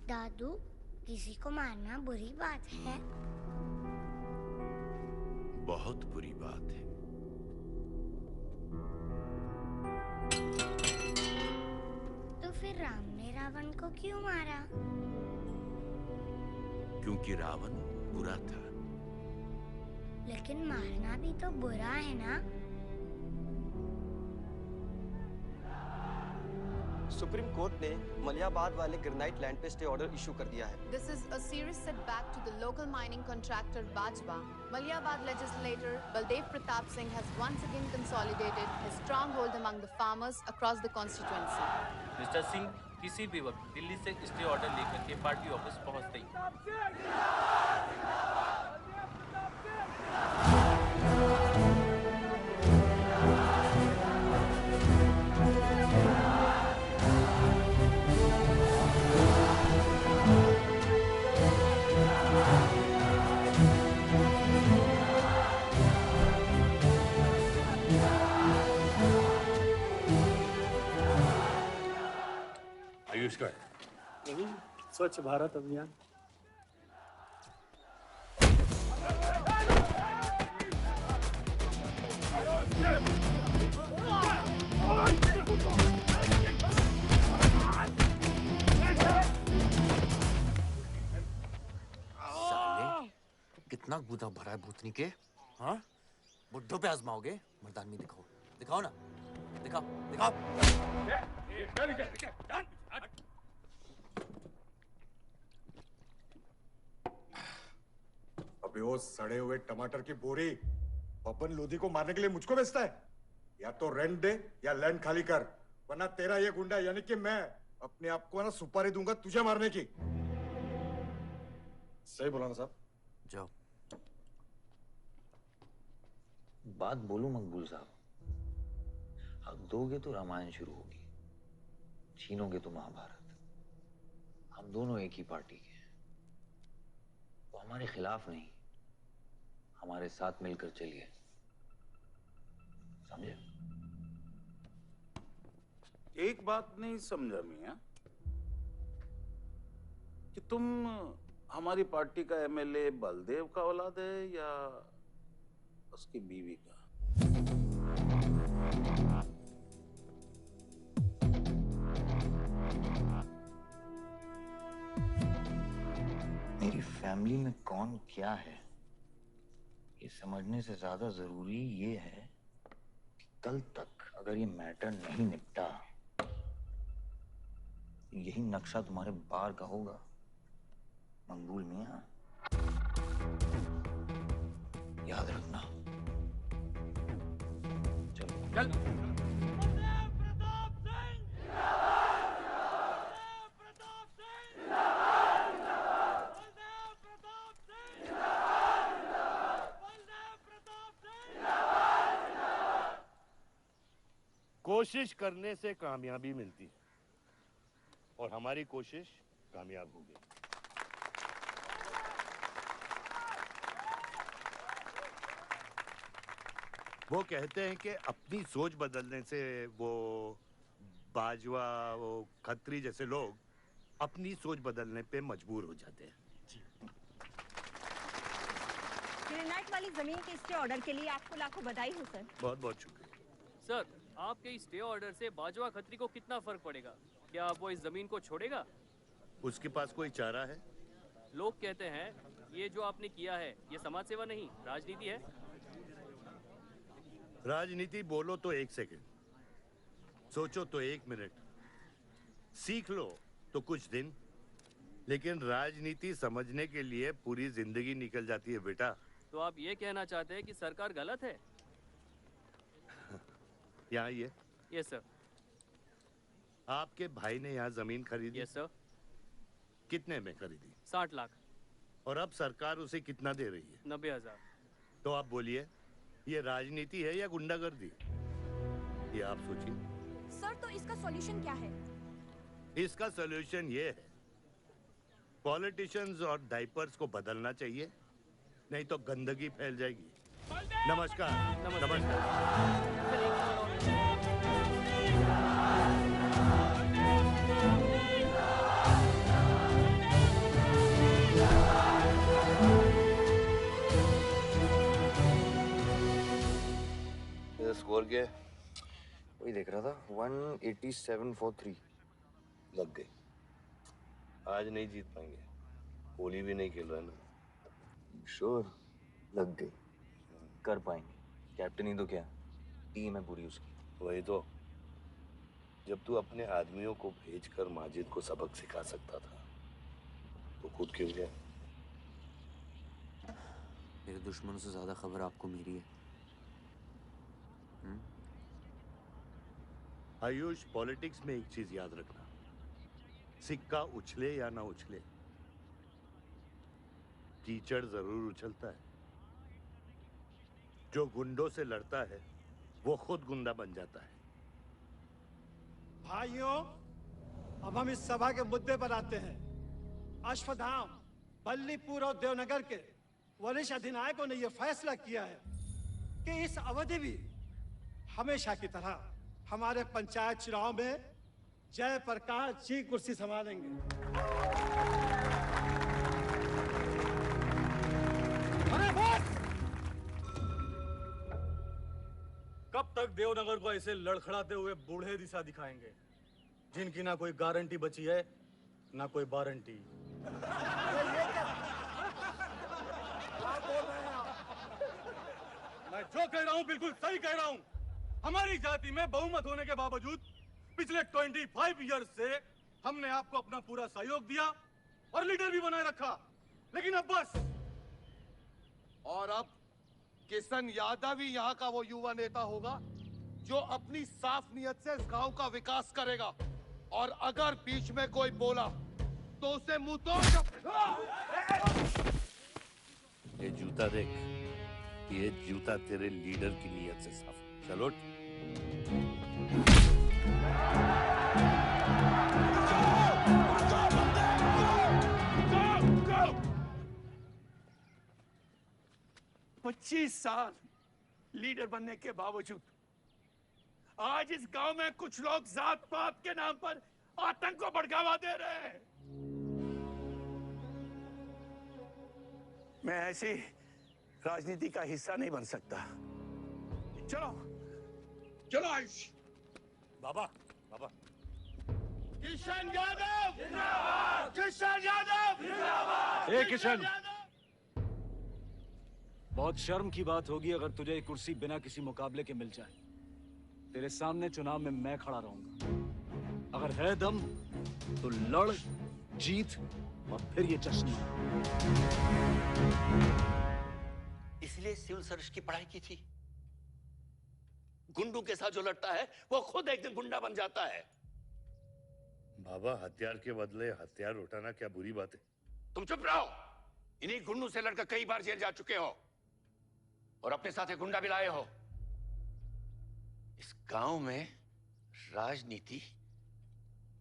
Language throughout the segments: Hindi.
दादू, किसी को मारना बुरी बात है। बहुत बुरी बात है। तो फिर राम ने रावण को क्यों मारा? क्योंकि रावण बुरा था। लेकिन मारना भी तो बुरा है ना? सुप्रीम कोर्ट ने मलियाबाद वाले ग्रेनाइट लैंड पे स्टे ऑर्डर इशू कर दिया है। This is a serious setback to the local mining contractor Bajwa. Maliabad legislator Baldev Pratap Singh has once again consolidated his stronghold among the farmers across the constituency. Mister Singh किसी भी वक्त दिल्ली से स्टे ऑर्डर लेकर के पार्टी ऑफिस पहुंचते ही। आयुष का स्वच्छ भारत अभियान। साले कितना गुदा भरा है भूतनी के। हाँ, बुड्ढों पे आजमाओगे? मर्दानगी दिखाओ, दिखाओ ना, दिखाओ दिखाओ। अबे वो सड़े हुए टमाटर की बोरी पवन लोधी को मारने के लिए मुझको बेचता है। या तो रेंट दे या लैंड खाली कर, वरना तेरा ये गुंडा यानी कि मैं अपने आप को ना सुपारी दूंगा तुझे मारने की। सही बोला ना साहब? जाओ। बात बोलूं मकबूल साहब, हक दोगे तो रामायण शुरू होगी, छीनोगे तो महाभारत। हम दोनों एक ही पार्टी के हैं, वो हमारे खिलाफ नहीं, हमारे साथ मिलकर चलिए, समझे? एक बात नहीं समझा मियां कि तुम हमारी पार्टी का एमएलए बलदेव का औलाद है या उसकी बीवी का? मेरी फैमिली में कौन क्या है ये समझने से ज्यादा जरूरी ये है कि कल तक अगर ये मैटर नहीं निपटा, यही नक्शा तुम्हारे बार का होगा मकबूल मियां, याद रखना। चलो चल। कोशिश करने से कामयाबी मिलती है और हमारी कोशिश कामयाब होगी। वो कहते हैं कि अपनी सोच बदलने से वो बाजवा, वो खत्री जैसे लोग अपनी सोच बदलने पे मजबूर हो जाते हैं। ग्रेनाइट वाली जमीन के स्टे ऑर्डर के लिए आपको लाखों बधाई हो सर। बहुत बहुत शुक्रिया सर। आपके इस स्टे ऑर्डर से बाजवा खत्री को कितना फर्क पड़ेगा? क्या वो इस जमीन को छोड़ेगा? उसके पास कोई चारा है? लोग कहते हैं ये जो आपने किया है ये समाज सेवा नहीं राजनीति है। राजनीति बोलो तो 1 सेकंड, सोचो तो 1 मिनट, सीख लो तो कुछ दिन, लेकिन राजनीति समझने के लिए पूरी जिंदगी निकल जाती है बेटा। तो आप ये कहना चाहते हैं कि सरकार गलत है? यहाँ ये यस सर। आपके भाई ने यहाँ जमीन खरीदी? Yes sir. कितने में खरीदी? 60 लाख। और अब सरकार उसे कितना दे रही है? 90,000। तो आप बोलिए, ये राजनीति है या गुंडागर्दी? ये आप सोचिए। सर, तो इसका सॉल्यूशन क्या है? इसका सॉल्यूशन ये है, पॉलिटिशियंस और डाइपर्स को बदलना चाहिए, नहीं तो गंदगी फैल जाएगी। नमस्कार। नमस्कार। स्कोर क्या है? वही देख रहा था, 187 for 3। लग गई। आज नहीं जीत पाएंगे, होली भी नहीं खेल रहा है ना। श्योर लग गई, कर पाएंगे। कैप्टन ही तो क्या, टीम है पूरी उसकी। वही तो, जब तू अपने आदमियों को भेजकर माजिद को सबक सिखा सकता था तो खुद क्यों गया? मेरे दुश्मनों से ज्यादा खबर आपको मेरी है। आयुष, पॉलिटिक्स में एक चीज याद रखना, सिक्का उछले या ना उछले, कीचड़ जरूर उछलता है। जो गुंडों से लड़ता है वो खुद गुंडा बन जाता है। भाइयों, अब हम इस सभा के मुद्दे पर आते हैं। अश्वत्थाम, बल्लीपुर और देवनगर के वरिष्ठ अधिनायकों ने यह फैसला किया है कि इस अवधि भी हमेशा की तरह हमारे पंचायत चुनाव में जयप्रकाश जी कुर्सी संभालेंगे। अरे बस! कब तक देवनगर को ऐसे लड़खड़ाते हुए बूढ़े दिशा दिखाएंगे, जिनकी ना कोई गारंटी बची है ना कोई वारंटी? मैं जो कह रहा हूं बिल्कुल सही कह रहा हूं। हमारी जाति में बहुमत होने के बावजूद पिछले 25 ईयर्स से हमने आपको अपना पूरा सहयोग दिया और लीडर भी बनाए रखा, लेकिन अब बस। और अब किशन यादव ही यहाँ का वो युवा नेता होगा जो अपनी साफ नियत से इस गांव का विकास करेगा। और अगर बीच में कोई बोला तो उसे मुंह तोड़। ये जूता देख, ये जूता तेरे लीडर की नियत से साफ। चलो पच्चीस साल लीडर बनने के बावजूद आज इस गांव में कुछ लोग जात पात के नाम पर आतंक को बढ़ावा दे रहे हैं। मैं ऐसी राजनीति का हिस्सा नहीं बन सकता। चलो चलो आयुष। बाबा, बाबा। किशन यादव जिंदाबाद! किशन यादव जिंदाबाद! ए किशन, बहुत शर्म की बात होगी अगर तुझे ये कुर्सी बिना किसी मुकाबले के मिल जाए। तेरे सामने चुनाव में मैं खड़ा रहूंगा। अगर है दम तो लड़, जीत और फिर ये जश्न। इसलिए सिविल सर्विस की पढ़ाई की थी। गुंडों के साथ जो लड़ता है वो खुद एक दिन गुंडा बन जाता है। बाबा, हथियार के बदले हथियार उठाना क्या बुरी बात है? तुम चुप रहो। इन्हीं गुंडों से लड़कर कई बार जेल जा चुके हो और अपने साथ एक गुंडा भी लाए हो। इस गांव में राजनीति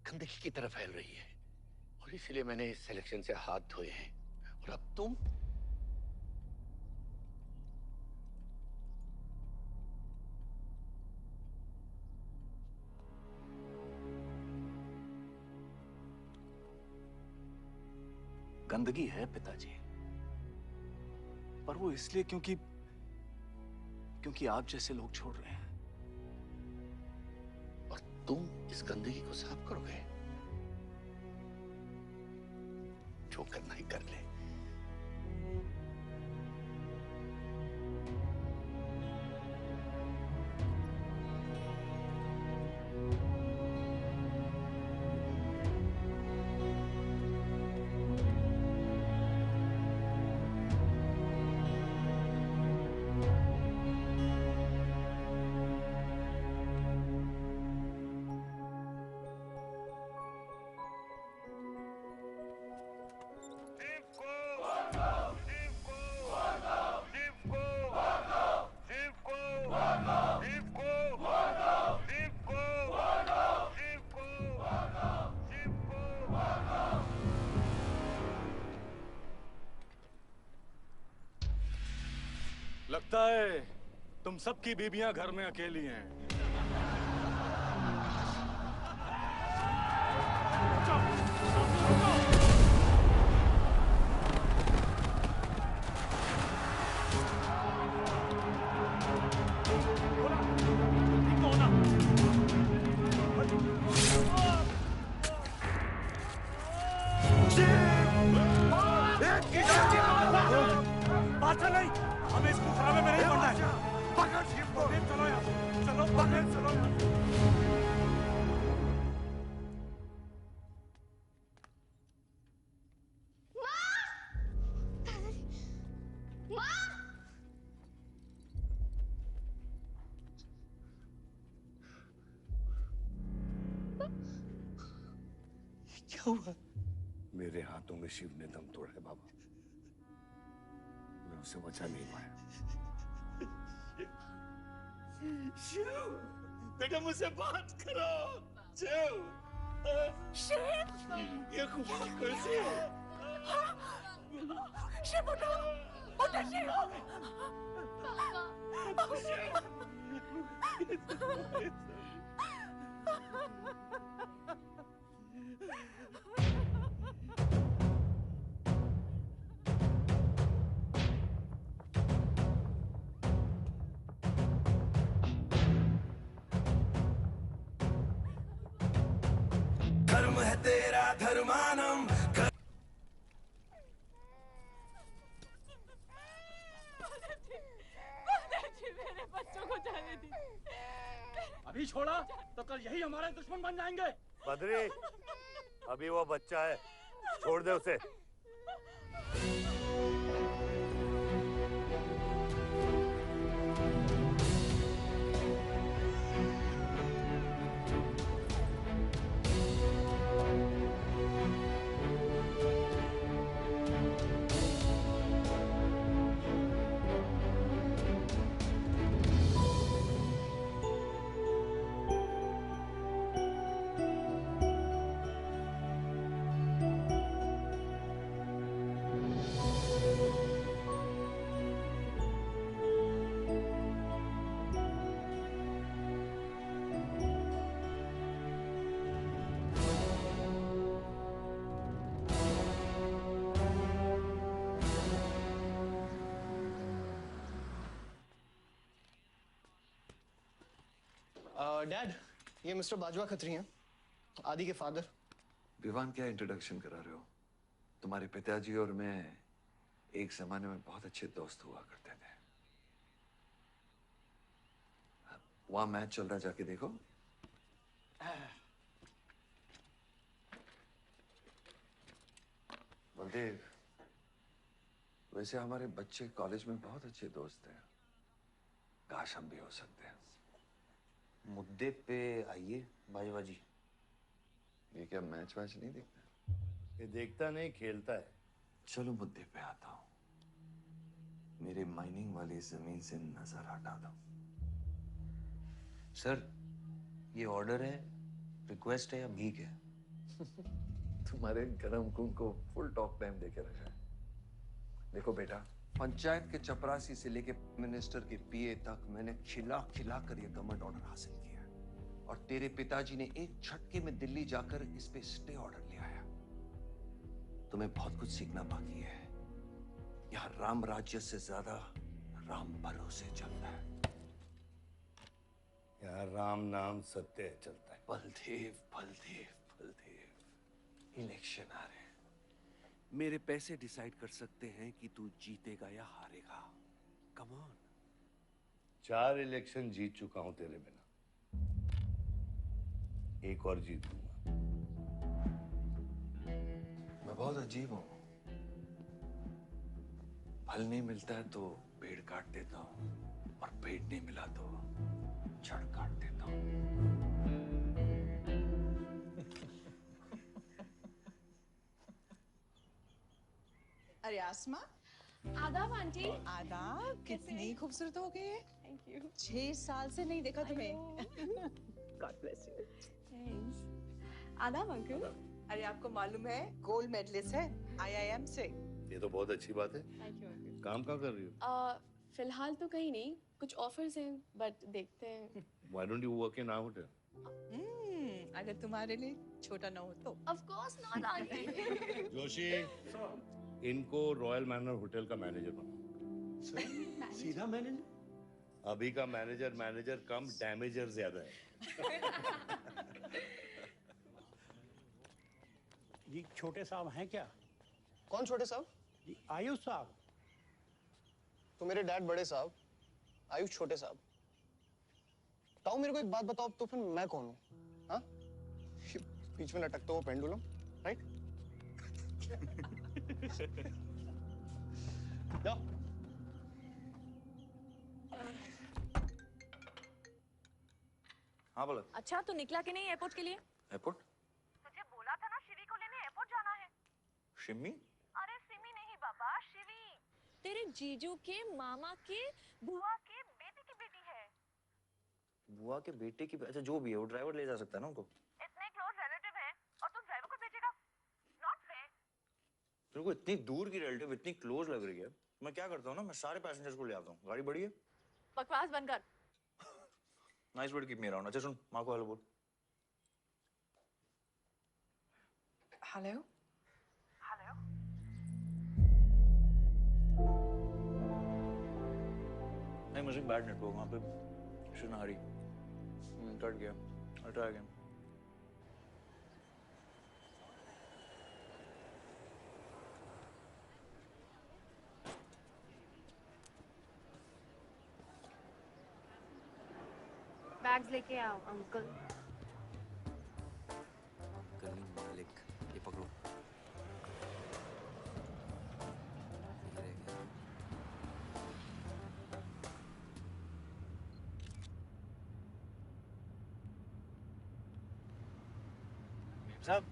गंदगी की तरफ फैल रही है और इसलिए मैंने इस सिलेक्शन से हाथ धोए हैं। और अब तुम गंदगी है पिताजी, पर वो इसलिए क्योंकि आप जैसे लोग छोड़ रहे हैं। और तुम इस गंदगी को साफ करोगे? जो करना ही कर ले। ए, तुम सबकी बीबियां घर में अकेली हैं। बादशाह नहीं, हमें इस मुकदमे में नहीं पड़ना है। पकड़ शिव को। चलो यार, चलो पकड़, चलो यार। क्या हुआ? मेरे हाथों में शिव ने दम तोड़ा है बाबा। मैं उसे बचा नहीं पाया। शिव, बेटा मुझसे बात करो। शिव, ये खुदा कैसे है? शिव उठो, उठो शिव। धर्म है तेरा धर्मानम। मेरे बच्चों को जाने दी। अभी छोड़ा तो कल यही हमारे दुश्मन बन जाएंगे। बद्री, अभी वो बच्चा है, छोड़ दे उसे। डैड, ये मिस्टर बाजवा खत्री हैं, आदि के फादर। विवान, क्या इंट्रोडक्शन करा रहे हो? तुम्हारे पिताजी और मैं एक जमाने में बहुत अच्छे दोस्त हुआ करते थे। वहां मैच चल रहा, जाके देखो। बलदेव, वैसे हमारे बच्चे कॉलेज में बहुत अच्छे दोस्त हैं। काश हम भी हो सकते हैं। मुद्दे पे आइए बाजवा जी। ये क्या मैच वैच नहीं देखता? ये देखता नहीं, खेलता है। चलो मुद्दे पे आता हूं। मेरे माइनिंग वाली जमीन से नजर हटा दो। सर, ये ऑर्डर है, रिक्वेस्ट है या भीख है? तुम्हारे गरम खून को फुल टॉक टाइम देके रखा है। देखो बेटा, पंचायत के चपरासी से लेके मिनिस्टर के पीए तक मैंने खिला खिला कर ये गवर्नमेंट ऑर्डर हासिल किया है। और तेरे पिताजी ने एक झटके में दिल्ली जाकर इस पे स्टे ऑर्डर ले आया। तुम्हें बहुत कुछ सीखना बाकी है। यहाँ राम राज्य से ज्यादा राम भरोसे चलता है। यहाँ राम नाम सत्य चलता है। बलदेव, बलदेव, बलदेव, इलेक्शन आ रहे हैं। मेरे पैसे डिसाइड कर सकते हैं कि तू जीतेगा या हारेगा। Come on. 4 इलेक्शन जीत चुका हूं तेरे बिना, एक और जीत लूंगा। मैं बहुत अजीब हूं। फल नहीं मिलता है तो पेड़ काट देता हूं, और पेड़ नहीं मिला तो जड़ काट देता हूं। अरे आसमा, आदाब आंटी। आदाब, कितनी खूबसूरत हो गई है। Thank you. 6 साल से नहीं देखा तुम्हें। God bless you. थैंक्स। आदाब अंकल। अरे आपको मालूम है गोल्ड मेडलिस्ट है IIM से। ये तो बहुत अच्छी बात है। Thank you uncle. काम कहाँ कर रही हो? फिलहाल तो कहीं नहीं, कुछ ऑफर्स हैं बट देखते हैं। Why don't you work in our hotel? अगर तुम्हारे लिए छोटा ना हो तो। Of course not, aunty. Joshi, इनको रॉयल मैनर होटल का मैनेजर बना। सीधा मैनेजर? अभी का मैनेजर कम डैमेजर ज्यादा है। जी छोटे साहब हैं क्या? कौन छोटे साहब? जी आयुष साहब। तो मेरे डैड बड़े साहब, आयुष छोटे साहब। ताऊ मेरे को एक बात बताओ, तो फिर मैं कौन हूँ? हाँ? बीच में लटकता हुआ पेंडुलम, राइट? जाओ। हाँ बोला। अच्छा तो निकला कि नहीं एयरपोर्ट के लिए? एयरपोर्ट? तुझे बोला था ना शिवी को लेने एयरपोर्ट जाना है। शिमी? अरे सिमी नहीं बाबा, शिवी। तेरे जीजू के मामा के बुआ के बेटे की बेटी है। बुआ के बेटे की? अच्छा जो भी है, वो ड्राइवर ले जा सकता है ना उनको? इतने क्लोज रिलेटिव हैं और तुम ड्राइवर को भेजेगा? Not fair. तेरे को इतनी दूर की रिलेटिव इतनी क्लोज लग रही है, मैं क्या करता हूँ ना, मैं सारे पैसेंजर्स को ले आता हूँ। गाड़ी बड़ी है। बकवास बंद कर। Nice word keep me around. अच्छा सुन, माँ को हेलो बोल। हेलो। हेलो। नहीं मुझे बैड नेटवर्क वहाँ पे। सुनारी कट गया। I'll try again. बैग्स लेके आओ अंकल। गली मालिक, ये पकड़ो। ये रह गया। साहब,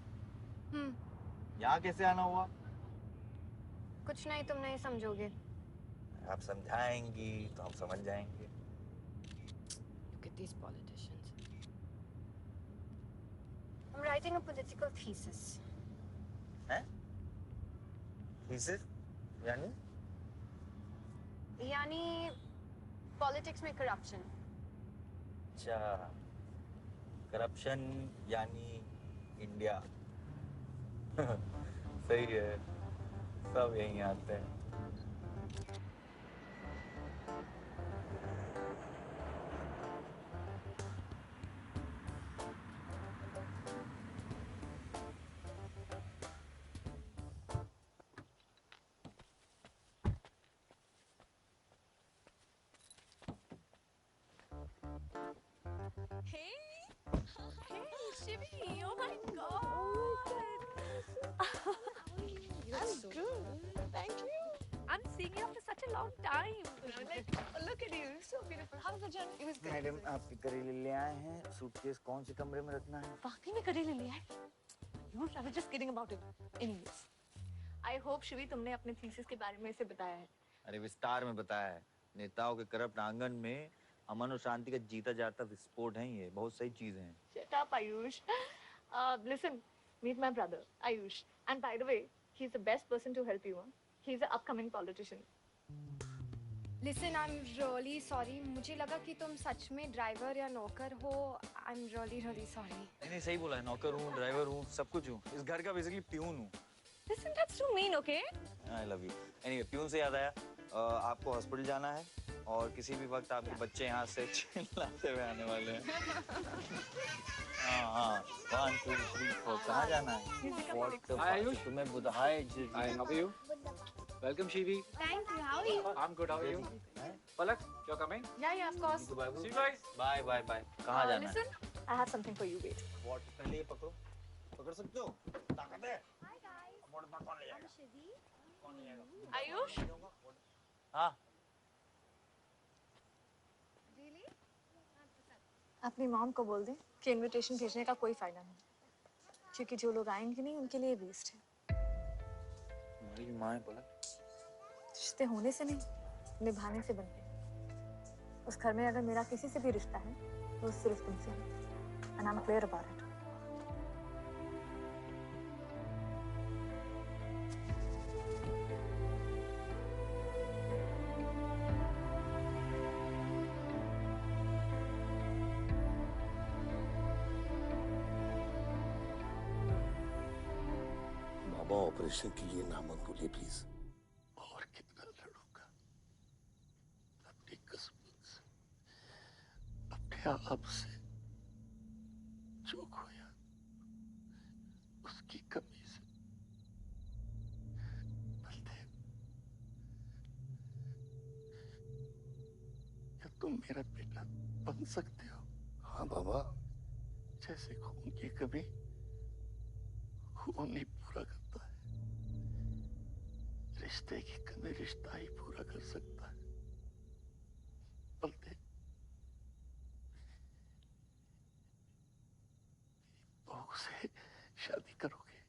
यहाँ कैसे आना हुआ? कुछ नहीं, तुम नहीं समझोगे। आप समझाएंगी तो हम समझ जाएंगे। Look at these politicians. I'm writing a political thesis. हैं? Thesis? यानी? यानी पॉलिटिक्स में करप्शन। अच्छा, करप्शन यानी इंडिया। सही है, सब यहीं आते हैं। Shivi, oh my God! I'm good. Thank you. I'm seeing you after such a long time. Like, look at you, so beautiful. How was the journey? It was good. Madam, आपके करेले ले आए हैं। सूटकेस कौन से कमरे में रखना है? वाकई में करेले ले आए? You I was just kidding about it. Anyways, I hope Shivi तुमने अपने थीसिस के बारे में इसे बताया है। अरे विस्तार में बताया है। नेताओं के करप्ट आंगन में अमन और शांति का जीता जाता विस्फोट है ये। बहुत सही चीजें हैं। Shut up, Ayush. Listen, meet my brother, Ayush. And by the way, he's the best person to help you. Huh? He's an upcoming politician. Listen, I'm really sorry. मुझे लगा कि तुम सच में ड्राइवर या नौकर हो. I'm really sorry. नहीं सही बोला है। नौकर हूँ, ड्राइवर हूँ, सब कुछ हूँ। इस घर का बेसिकली प्यून हूँ। Listen, that's too mean, okay? I love you. Anyway, peon से याद आया, आपको हॉस्पिटल जाना है और किसी भी वक्त आपके बच्चे यहाँ से चिल्लाते हुए आने वाले हैं। हाँ 1 2 3 4 कहाँ जाना है? आयुष, तुम्हें बुधाए। Hi, how are you? Welcome, Shivi. Thank you. How are you? I'm good. How are you? Palak, you're coming? Yeah, of course. See you guys. Bye. कहाँ जाना है? Listen, I have something for you. Wait. What? पहले ये पकड़ो। पकड़ सकते हो? ताकत है? Hi guys. कौन ले जाएगा? I'm Shivi. कौन ले जाएगा? Ayush? हाँ। Really? अपनी मॉम को बोल दे कि इनविटेशन भेजने का कोई फायदा नहीं, क्योंकि जो लोग आएंगे नहीं उनके लिए वेस्ट है। हमारी माँ है पलक। रिश्ते होने से नहीं, निभाने से बनते हैं। उस घर में अगर मेरा किसी से भी रिश्ता है तो सिर्फ तुमसे है। And I'm clear about it. Operation के लिए ना मत बोलिए प्लीज। और कितना लड़ूंगा अपनी किस्मत से, अपने आप से। जो खोया उसकी कमी से। बलदेव, क्या तुम मेरा बेटा बन सकते हो? हाँ बाबा। जैसे खून की कमी खून नहीं पूरा करता है, रिश्ते की कमी रिश्ता ही पूरा कर सकता है। बलदेव, बहू से शादी करोगे?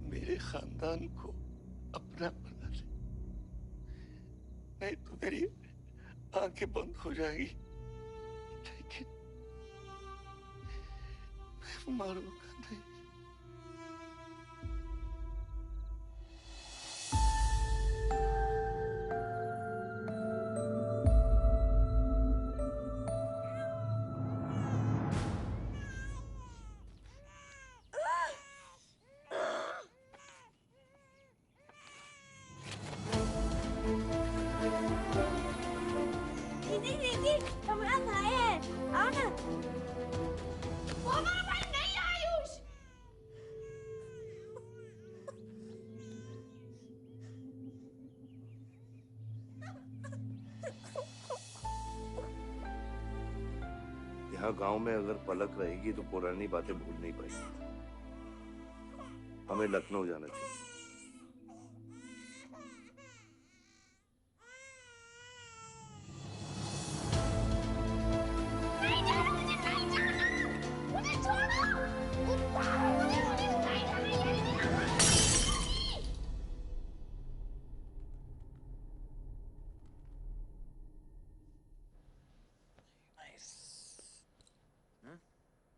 मेरे खानदान को अपना बना ले, नहीं तो मेरी आंखें बंद हो जाएगी। लेकिन मैं मारूंगा नहीं। दीदी दीदी हमारा भाई है, आओ ना। वो हमारा भाई नहीं है आयुष। यहाँ गांव में अगर पलक रहेगी तो पुरानी बातें भूल नहीं पाएगी। हमें लखनऊ जाना चाहिए। नहीं जाना, मुझे नहीं जाना, मुझे छोड़ो। मुझे नहीं जाना,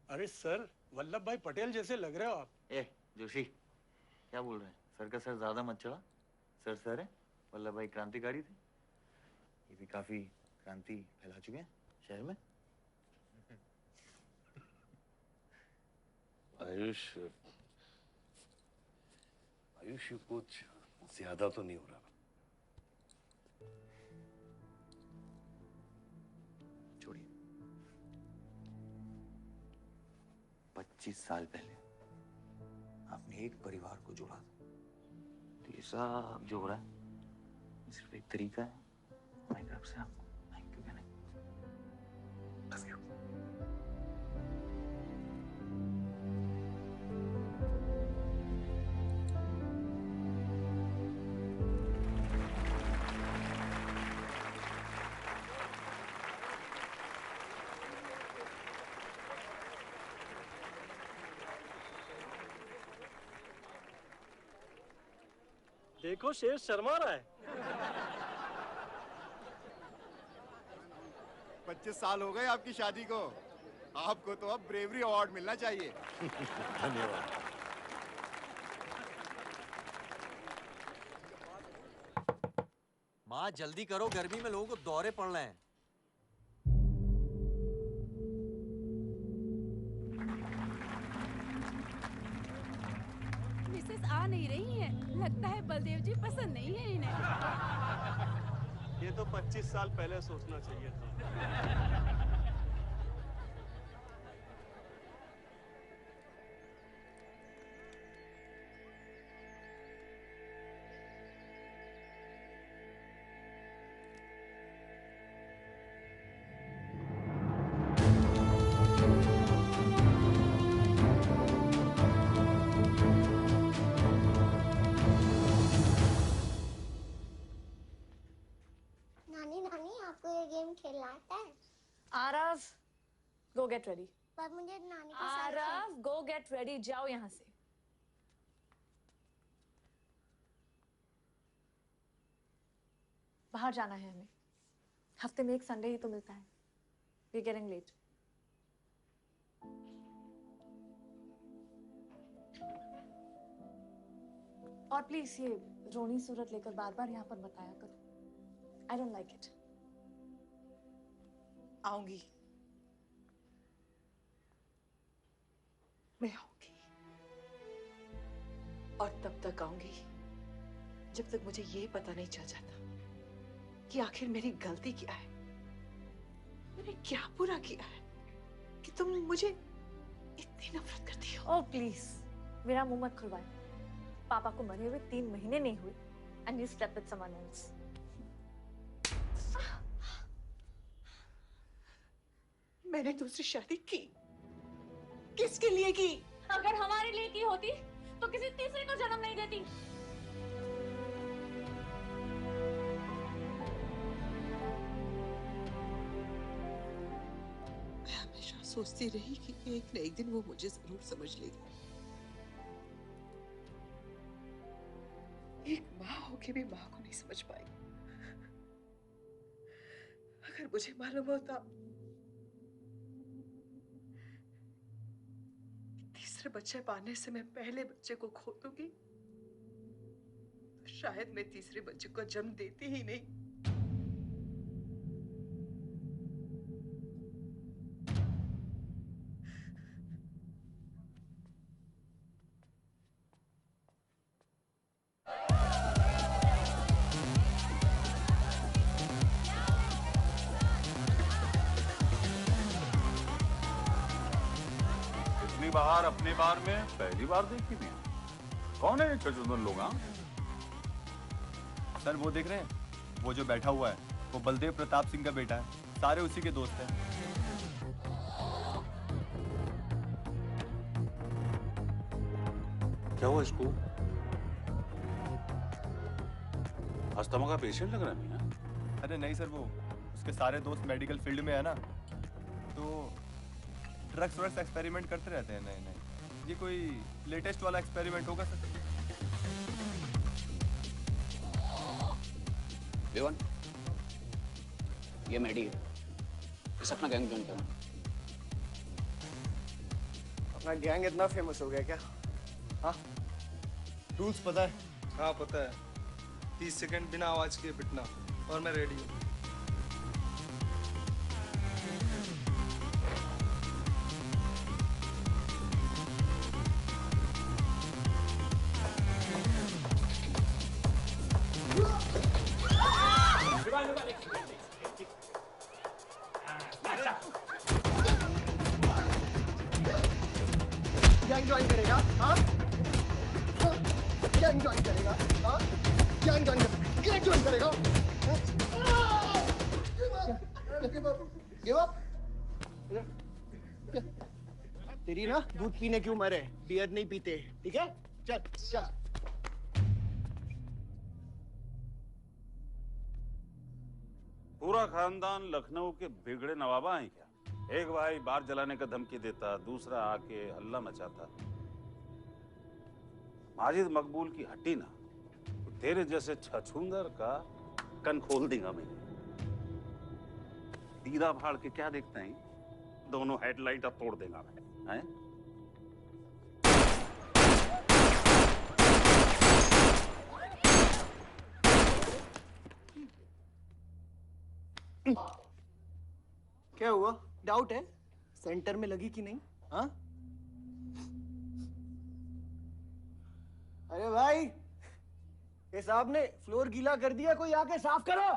अरे सर, वल्लभ भाई पटेल जैसे लग रहे हो आप। ए जोशी, क्या बोल रहे हैं? सर का सर ज्यादा मत चढ़ा। सर सर है, वल्लभ भाई क्रांतिकारी थे। ये भी काफी क्रांति फैला चुके हैं शहर में। आयुष, आयुष कुछ ज्यादा तो नहीं हो रहा? छोड़िए। 25 साल पहले आपने एक परिवार को जोड़ा था, तो ये सब जो हो रहा है सिर्फ एक तरीका है हमारी तरफ से आपको थैंक यू कहने का। Love you। देखो शेर शर्मा रहा है। 25 साल हो गए आपकी शादी को। आपको तो अब ब्रेवरी अवार्ड मिलना चाहिए। धन्यवाद। माँ जल्दी करो, गर्मी में लोगों को दौरे पड़ रहे हैं। मिसेस आ नहीं रही है, लगता है बलदेव जी पसंद नहीं है इन्हें। ये तो 25 साल पहले सोचना चाहिए था। नानी नानी आपको ये गेम खेलना आता है? आरव, गो गेट रेडी। पर मुझे नानी के साथ आरव, गो गेट रेडी, जाओ यहाँ से। बाहर जाना है हमें। हफ्ते में एक संडे ही तो मिलता है। We getting late. और प्लीज ये रोनी सूरत लेकर बार बार यहाँ पर बताया करो। I don't like it. आऊंगी। मैं आऊंगी और तब तक आऊंगी जब तक मुझे ये पता नहीं चल जाता कि आखिर मेरी गलती क्या है। मैंने क्या बुरा किया है कि तुम मुझे इतनी नफरत करती हो? ओह प्लीज, मेरा मुंह मत खुलवाए। पापा को मरे हुए 3 महीने नहीं हुए and you slept with someone else. मैंने दूसरी शादी की। किसके लिए की? अगर हमारे लिए की होती तो किसी तीसरे को जन्म नहीं देती। मैं हमेशा सोचती रही कि एक न एक दिन वो मुझे जरूर समझ लेगी। एक माँ होके भी माँ को नहीं समझ पाई। अगर मुझे मालूम होता तीसरे बच्चे पाने से मैं पहले बच्चे को खो दूंगी तो शायद मैं तीसरे बच्चे को जन्म देती ही नहीं। बाहर अपने बार में पहली बार देखी थी। कौन है ये चचुंदन लोग? हाँ सर वो देख रहे हैं, वो जो बैठा हुआ है वो बलदेव प्रताप सिंह का बेटा है। सारे उसी के दोस्त हैं। क्या हुआ इसको? अस्थमा का पेशेंट लग रहा है ना? अरे नहीं सर, वो उसके सारे दोस्त मेडिकल फील्ड में है ना, तो ड्रग्स वर्स एक्सपेरिमेंट करते रहते हैं नए नए। ये कोई लेटेस्ट वाला एक्सपेरिमेंट होगा सर? देवन, ये मेडी है, इस अपना गैंग ज्वाइन करना। अपना गैंग इतना फेमस हो गया क्या? हाँ, रूल्स पता है? हाँ पता है। 30 सेकंड बिना आवाज के पिटना और मैं रेडी हूँ। गैंग ज्वाइन करेगा? हाँ? गैंग ज्वाइन करेगा? हाँ? गैंग ज्वाइन करेगा? Give up? तेरी ना दूध पीने की उम्र है, बियर नहीं पीते, ठीक है? चल चल। पूरा खानदान लखनऊ के बिगड़े नवाबा हैं क्या? एक भाई बार जलाने का धमकी देता, दूसरा आके हल्ला मचाता। माजिद मकबूल की हट्टी ना, तो तेरे जैसे छछूंदर का कन खोल देगा मैं। दीदा फाड़ के क्या देखते हैं? दोनों हेडलाइट अब तोड़ देगा मैं, हैं? क्या हुआ? डाउट है सेंटर में लगी कि नहीं? हाँ? अरे भाई, ये साहब ने फ्लोर गीला कर दिया, कोई आके साफ करो।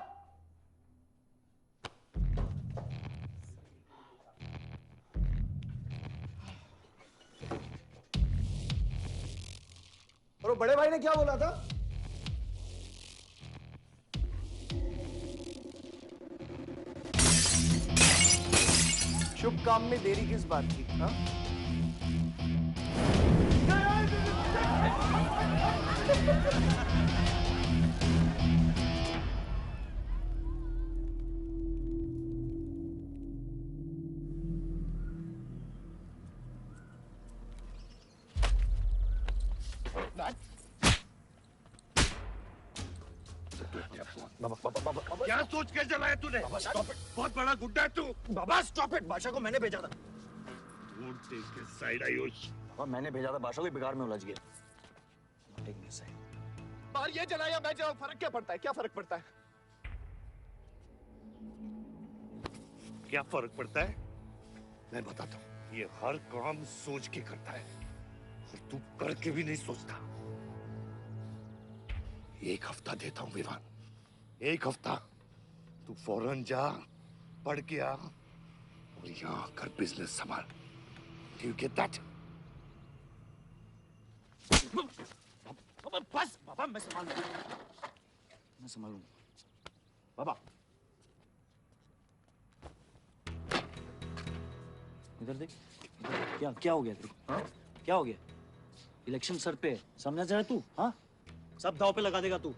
और वो बड़े भाई ने क्या बोला था? शुभ काम में देरी किस बात की? हाँ? क्या सोच के जलाया तूने? बहुत बड़ा गुड्डा है तू। बाबा स्टॉप इट, बादशाह को मैंने भेजा था। वोट देख के साइड आयुष। बाबा मैंने भेजा था, बादशाह को बिगाड़ में उलझ गया। Take me side. बाहर ये जलाया मैं जलाऊं, फर्क क्या पड़ता है? क्या फर्क पड़ता है? क्या फर्क पड़ता है? मैं बताता हूँ। ये हर काम सोच के करता है और तू करके भी नहीं सोचता। एक हफ्ता देता हूं विवान, एक हफ्ता। तू फौरन जा, पढ़ के आ और यहां कर बिजनेस संभाल। Do you get that? बस बाबा, मैं संभालूंगा बाबा। इधर देख, क्या क्या हो गया तेरे को? हाँ? क्या हो गया? इलेक्शन सर पे है, समझा जा रहा तू? हाँ, सब दाव पे लगा देगा तू।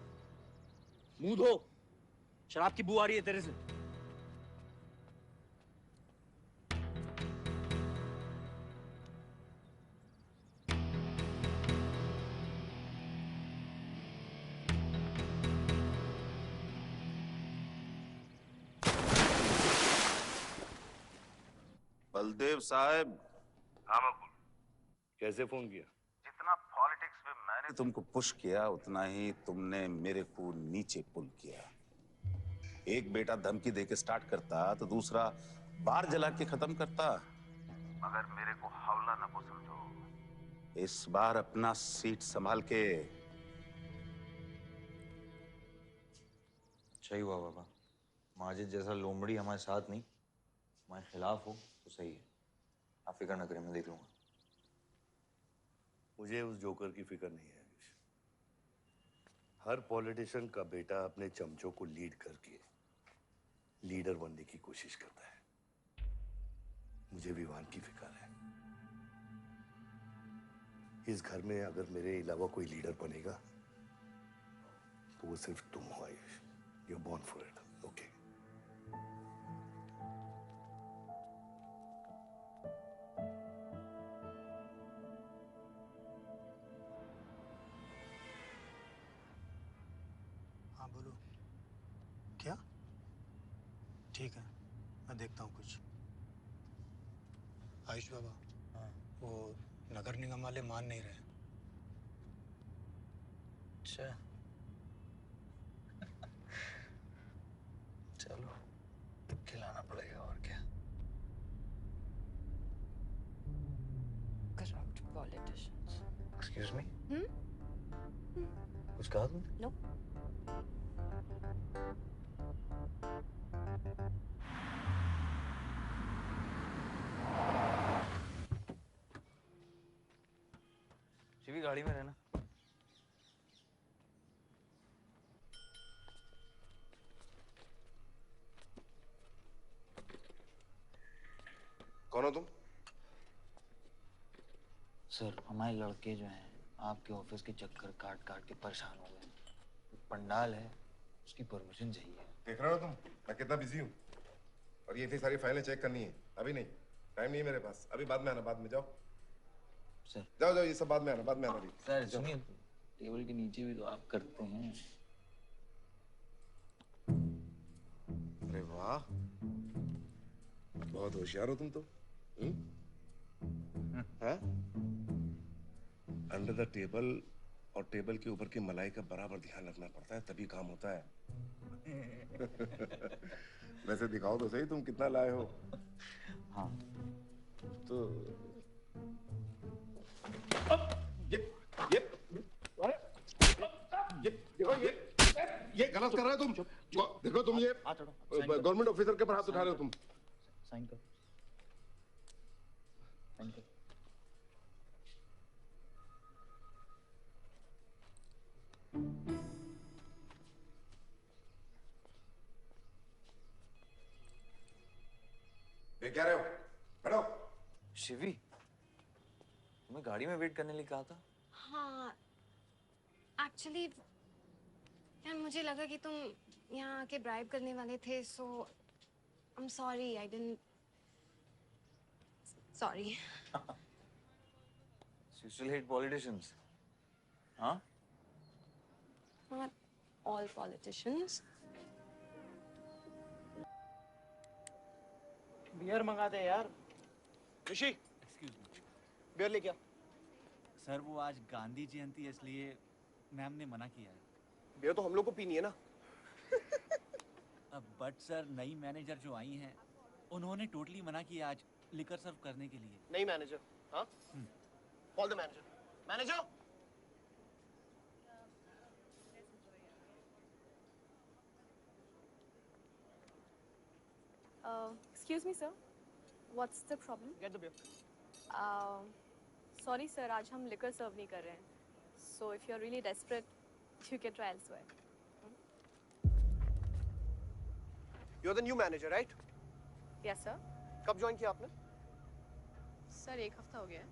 मुंह धो, शराब की बू आ रही है तेरे से। बलदेव साहब। हाँ मकबूल, कैसे फोन किया? जितना पॉलिटिक्स में मैंने तुमको पुश किया उतना ही तुमने मेरे को नीचे पुल किया। एक बेटा धमकी देके स्टार्ट करता तो दूसरा बार जला के खत्म करता। मगर मेरे को हवला न को समझो। इस बार अपना सीट संभाल के। अच्छा ही हुआ बाबा, माजिद जैसा लोमड़ी हमारे साथ नहीं, हमारे खिलाफ हो तो सही है। आप फिक्र ना करें, मैं देख लूंगा। मुझे उस जोकर की फिक्र नहीं है। हर पॉलिटिशियन का बेटा अपने चमचों को लीड करके लीडर बनने की कोशिश करता है। मुझे विवान की फिक्र है। इस घर में अगर मेरे अलावा कोई लीडर बनेगा तो वो सिर्फ तुम हो Ayush. You are born for it, okay? हाँ बोलो। क्या? ठीक है, मैं देखता हूँ कुछ। आयुष बाबा, हाँ, वो नगर निगम वाले मान नहीं रहे। अच्छा, चलो खिलाना पड़ेगा और क्या। Corrupt politicians. Excuse me, Hmm? कुछ कहा तुमने? No. शिवी गाड़ी में रहना। कौन हो तुम? सर, हमारे लड़के जो हैं आपके ऑफिस के चक्कर काट काट के परेशान हो गए। पंडाल है, उसकी परमिशन चाहिए। देख रहे हो तुम मैं कितना बिजी हूँ, और ये इतनी सारी फाइलें चेक करनी है। अभी नहीं, टाइम नहीं है मेरे पास। अभी बाद में आना, बाद में। जाओ सर, जाओ जाओ, ये सब बाद में आना, बाद में आना। अभी सर सुनिए, टेबल के नीचे भी तो आप करते हैं। अरे वाह, बहुत होशियार हो तुम तो। हैं? अंडर द टेबल और टेबल के ऊपर की मलाई का बराबर ध्यान रखना पड़ता है, तभी काम होता है। वैसे दिखाओ तो सही तुम कितना लाए हो। हाँ तो ये गलत कर रहे हो तुम। देखो तुम ये गवर्नमेंट ऑफिसर के ऊपर हाथ उठा रहे हो तुम। साइन कर, साइन कर। क्या रहे हो? बैठो। शिवी, तुम्हें गाड़ी में वेट करने लिए कहा था। हाँ, एक्चुअली यार मुझे लगा कि तुम यहाँ आके ब्राइब करने वाले थे, so I am sorry, I didn't, sorry. You still hate politicians, हाँ? Not all politicians. बियर मंगा दे यार। ऋषि, एक्सक्यूज मी, बियर लेके आ। सर वो आज गांधी जयंती है इसलिए मैम ने मना किया है। बियर तो हम लोग को पीनी है ना। बट सर नई मैनेजर जो आई हैं उन्होंने टोटली मना किया आज, लिकर सर्व करने के लिए। नहीं मैनेजर। हाँ, call the manager. Manager, Excuse me, sir. What's the problem? Get the beer. Sorry, sir. आज हम liquor serve नहीं कर रहे हैं. So if you're really desperate, you can try elsewhere. You're the new manager, right? Yes, sir. कब ज्वाइन किया आपने? Sir, 1 हफ्ता हो गया है.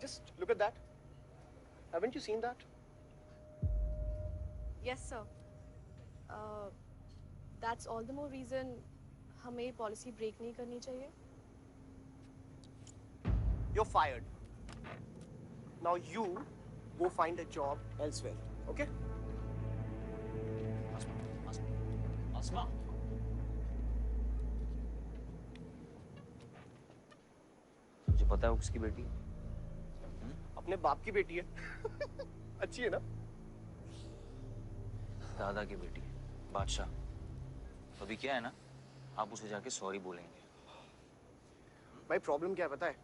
Just look at that. Haven't you seen that? Yes, sir. That's all the more reason हमें ये policy break नहीं करनी चाहिए. You're fired. Now you go find a job elsewhere, okay? आसमा, मुझे पता है वो किसकी बेटी है? अपने बाप की बेटी है। अच्छी है ना? दादा की बेटी है, बादशाह। तो अभी क्या है ना, आप उसे जाके सॉरी बोलेंगे। भाई प्रॉब्लम क्या है पता है?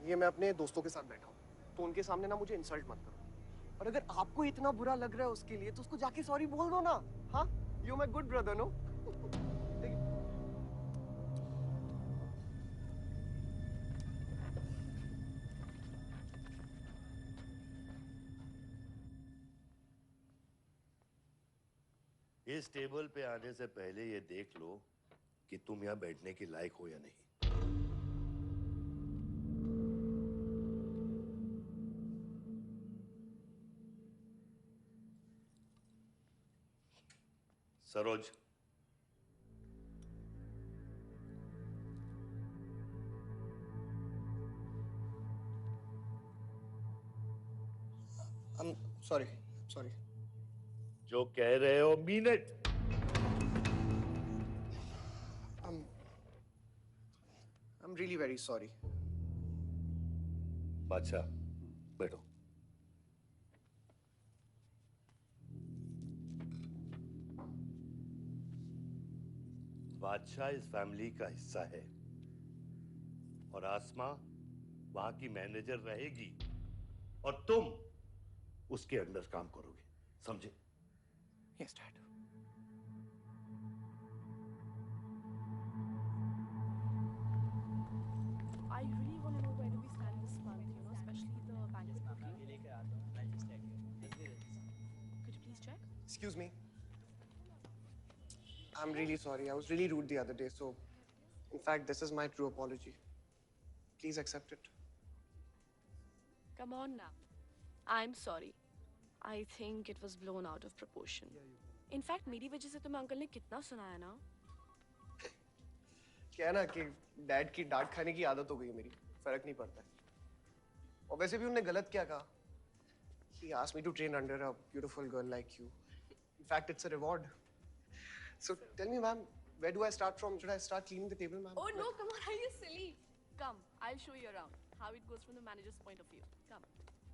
ये मैं अपने दोस्तों के साथ बैठा हूँ, तो उनके सामने ना मुझे इंसल्ट मत करो। और अगर आपको इतना बुरा लग रहा है उसके लिए, तो उसको जाके सॉरी बोल दो ना। हाँ? You my good brother, no? इस टेबल पे आने से पहले ये देख लो कि तुम यहाँ बैठने के लायक हो या नहीं। सरोज, सॉरी। जो कह रहे हो mean it. I'm really very sorry. बादशाह, बैठो। बादशाह इस फैमिली का हिस्सा है और आसमा वहां की मैनेजर रहेगी और तुम उसके अंडर काम करोगे, समझे? Yes, Dad. I really want to know where do we stand this month, you know, especially the bank is booking. Could you please check? Excuse me. I'm really sorry. I was really rude the other day, so in fact, this is my true apology. Please accept it. Come on now. I'm sorry. I think it was blown out of proportion. In fact, मेरी वजह से तुम्हें अंकल ने कितना सुनाया ना? क्या है ना कि डैड की डांट खाने की आदत हो गई है मेरी, फर्क नहीं पड़ता है। और वैसे भी उन्होंने गलत क्या कहा? He asked me to train under a beautiful girl like you. In fact, it's a reward. So tell me, ma'am, where do I start from? Should I start cleaning the table, ma'am? Oh no, come on, are you silly? Come, I'll show you around how it goes from the manager's point of view. Come.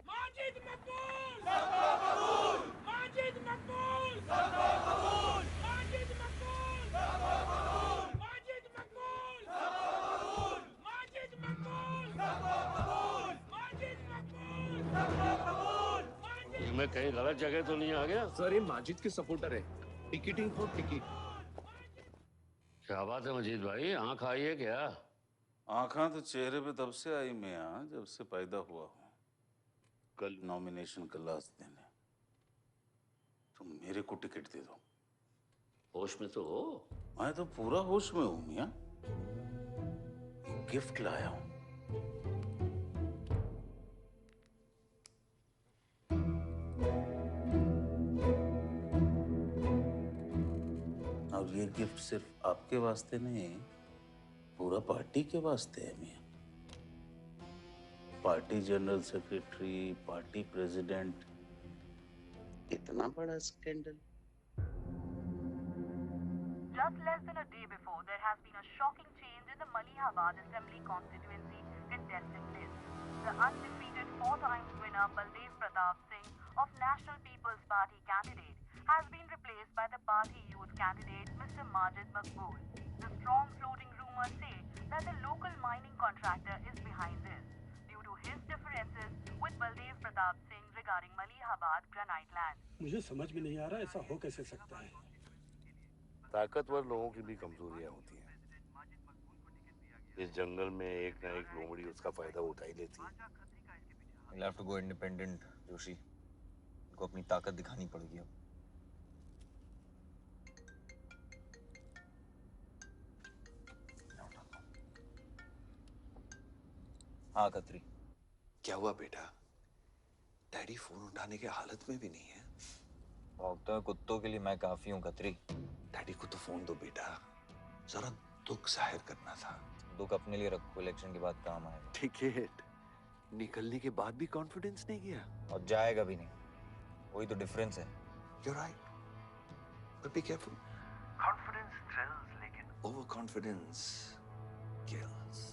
Majid मकबूल! सबको कबूल! माजिद मकबूल! सबको कबूल! माजिद मकबूल! सबको कबूल! माजिद मकबूल! सबको कबूल! माजिद मकबूल! सबको कबूल! माजिद मकबूल! सबको कबूल! मैं कहीं गलत जगह तो नहीं आ गया? सर ये माजिद के सपोर्टर है। Ticketing for ticket. क्या बात है मजीद भाई, आंख आई है क्या? आंखा तो चेहरे पे तब से आई मियां जब से पैदा हुआ हूं। कल नॉमिनेशन का लास्ट दिन है, तुम मेरे को टिकट दे दो। होश में तो हो? मैं तो पूरा होश में हूं मियां। गिफ्ट लाया हूं। और ये गिफ्ट सिर्फ आपके वास्ते नहीं, पूरा पार्टी के वास्ते है मियां। Party general secretary, party president, इतना बड़ा scandal. Just less than a day before, there has been a shocking change in the Malihabad Assembly constituency contestant list. The undefeated 4-time winner Baldev Pratap Singh of National People's Party candidate has been replaced replaced by the party youth candidate Mr. Majid Maqbool. The strong floating rumors say that the local mining contractor is behind this due to his differences with Baldev Pratap Singh regarding Malihabad granite land. मुझे समझ में नहीं आ रहा ऐसा हो कैसे सकता है। ताकतवर लोगों की भी कमजोरियां होती हैं। इस जंगल में एक ना एक लोमड़ी उसका फायदा उठा ही लेती है। You'll have to go independent, Joshi. उनको अपनी ताकत दिखानी पड़ेगी अब। हाँ खत्री। क्या हुआ बेटा? डैडी फोन उठाने के हालत में भी नहीं है। भौंकते हुए कुत्तों के लिए मैं काफी हूँ खत्री। डैडी को तो फोन दो बेटा, जरा दुख जाहिर करना था। दुख अपने लिए रखो, इलेक्शन के बाद काम आएगा। टिकट निकलने के बाद भी कॉन्फिडेंस नहीं गया और जाएगा भी नहीं, वही तो डिफरेंस है। You're right, but be careful. Confidence thrills, लेकिन overconfidence kills.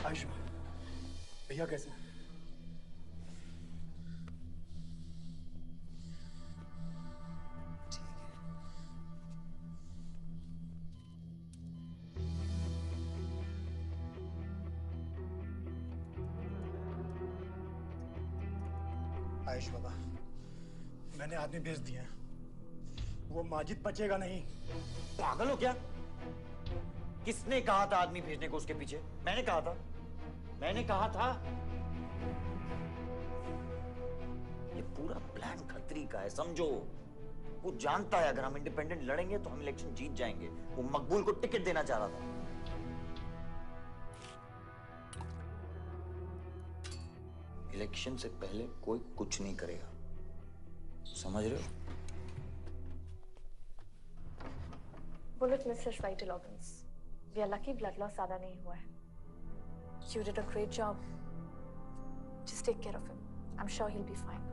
आयुष्मान, भैया कैसे? आयुष बाबा, मैंने आदमी भेज दिए हैं। वो माजिद बचेगा नहीं। पागल हो क्या? किसने कहा था आदमी भेजने को उसके पीछे? मैंने कहा था। ये पूरा प्लान खत्री का है, समझो। वो जानता है अगर हम इंडिपेंडेंट लड़ेंगे तो हम इलेक्शन जीत जाएंगे। वो मकबूल को टिकट देना चाह रहा था। इलेक्शन से पहले कोई कुछ नहीं करेगा, समझ रहे हो? Bullet missed his vital organs. We are lucky blood loss ज़्यादा नहीं हुआ है. You did a great job. Just take care of him. I'm sure he'll be fine.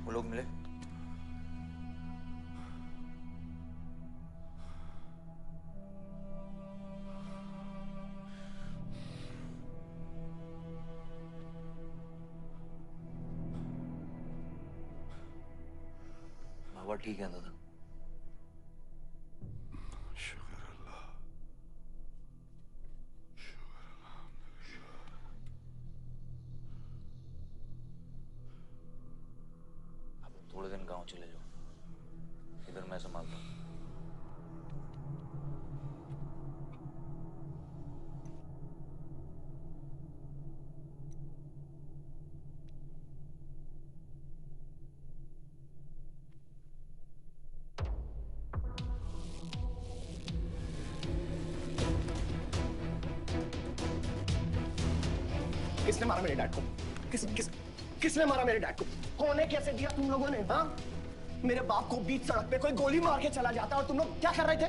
वो लोग मिले? हवा ठीक है दादा? अब थोड़े दिन गांव चले जाओ, इधर मैं संभालता हूँ। किसने मारा मेरे डैड को? किसने मारा मेरे डैड को? कौन है? कैसे दिया तुम लोगों ने? हाँ, मेरे बाप को बीच सड़क पे कोई गोली मार के चला जाता और तुम लोग क्या कर रहे थे?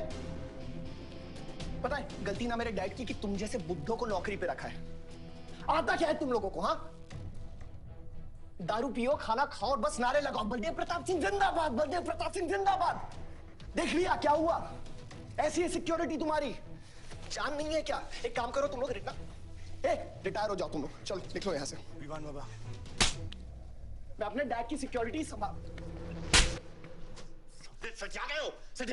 पता है गलती ना मेरे डैड की कि तुम जैसे बुड्ढों को नौकरी पे रखा है। आता क्या है तुम लोगों को? हाँ, दारू पियो, खाना खाओ और बस नारे लगाओ, बलदेव प्रताप सिंह जिंदाबाद, बलदेव प्रताप सिंह जिंदाबाद। देख लिया क्या हुआ? ऐसी है सिक्योरिटी तुम्हारी? जान नहीं है क्या? एक काम करो तुम लोग, रिटायर हो जाओ तुम लोग, चलो निकलो यहाँ से। विवान बाबा, मैं अपने डैड की सिक्योरिटी संभाल। सजा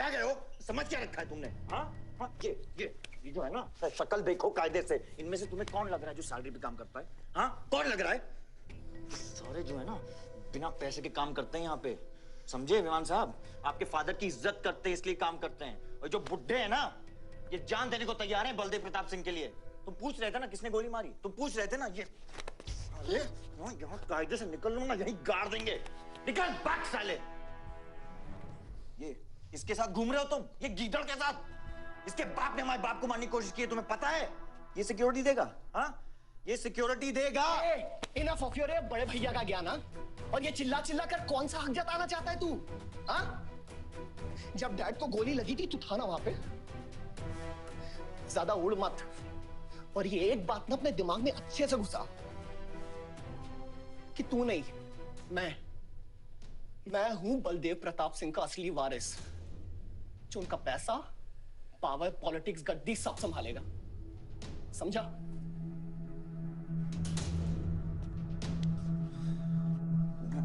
गए हो, समझ क्या रखा है तुमने? हाँ हाँ, ये जो है ना, शक्ल देखो कायदे से, इनमें से तुम्हें कौन लग रहा है जो सैलरी पे काम करता है? हाँ, कौन लग रहा है? सारे जो है ना बिना पैसे के काम करते हैं यहाँ पे, समझे विमान साहब? आपके फादर की इज्जत करते हैं इसलिए काम करते हैं, और जो बुड्ढे हैं ना ये जान देने को तैयार हैं बलदेव प्रताप सिंह के लिए। तुम पूछ रहे थे ना किसने गोली मारी? तुम पूछ रहे थे ना? ये अरे यहाँ कायदे से निकल लूंगा, यहीं गाड़ देंगे। निकल भाग साले। ये इसके साथ घूम रहे हो तुम, ये गीदड़ के साथ? इसके बाप ने हमारे बाप को मारने की कोशिश की है, तुम्हें पता है? ये सिक्योरिटी देगा? हाँ, ये सिक्योरिटी देगा। इनफ ऑफ योर बड़े भैया का ज्ञान। और ये चिल्ला चिल्ला कर कौन सा हक जताना चाहता है तू? हाँ, जब डैड को गोली लगी थी तू था ना वहां पे? ज्यादा उड़ मत, और ये एक बात ना अपने दिमाग में अच्छे से घुसा कि तू नहीं, मैं हूं बलदेव प्रताप सिंह का असली वारिस, जो उनका पैसा, पावर, पॉलिटिक्स, गद्दी सब संभालेगा। समझा?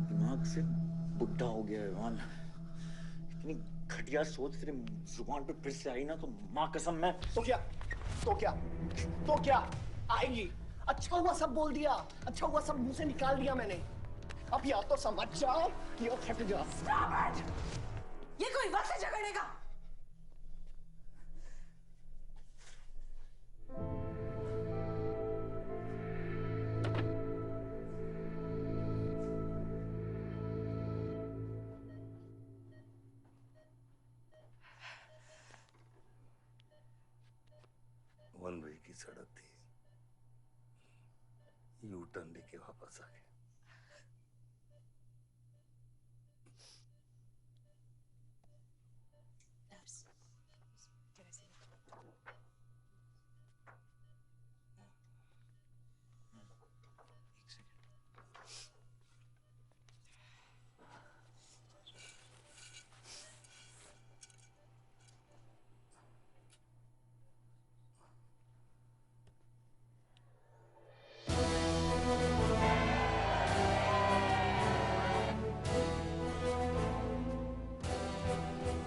दिमाग से बुढ़ा हो गया है मान। इतनी घटिया सोच तेरे जुबान पे फिर से आई ना तो माँ कसम मैं तो क्या आएगी? अच्छा हुआ सब बोल दिया, अच्छा हुआ सब मुंह से निकाल दिया मैंने। अब या तो समझ जाओ या फट जाओ। ये कोई वक्त है झगड़ने का? वन वे की सड़क थी, यू टर्न लेके वापस आ गए।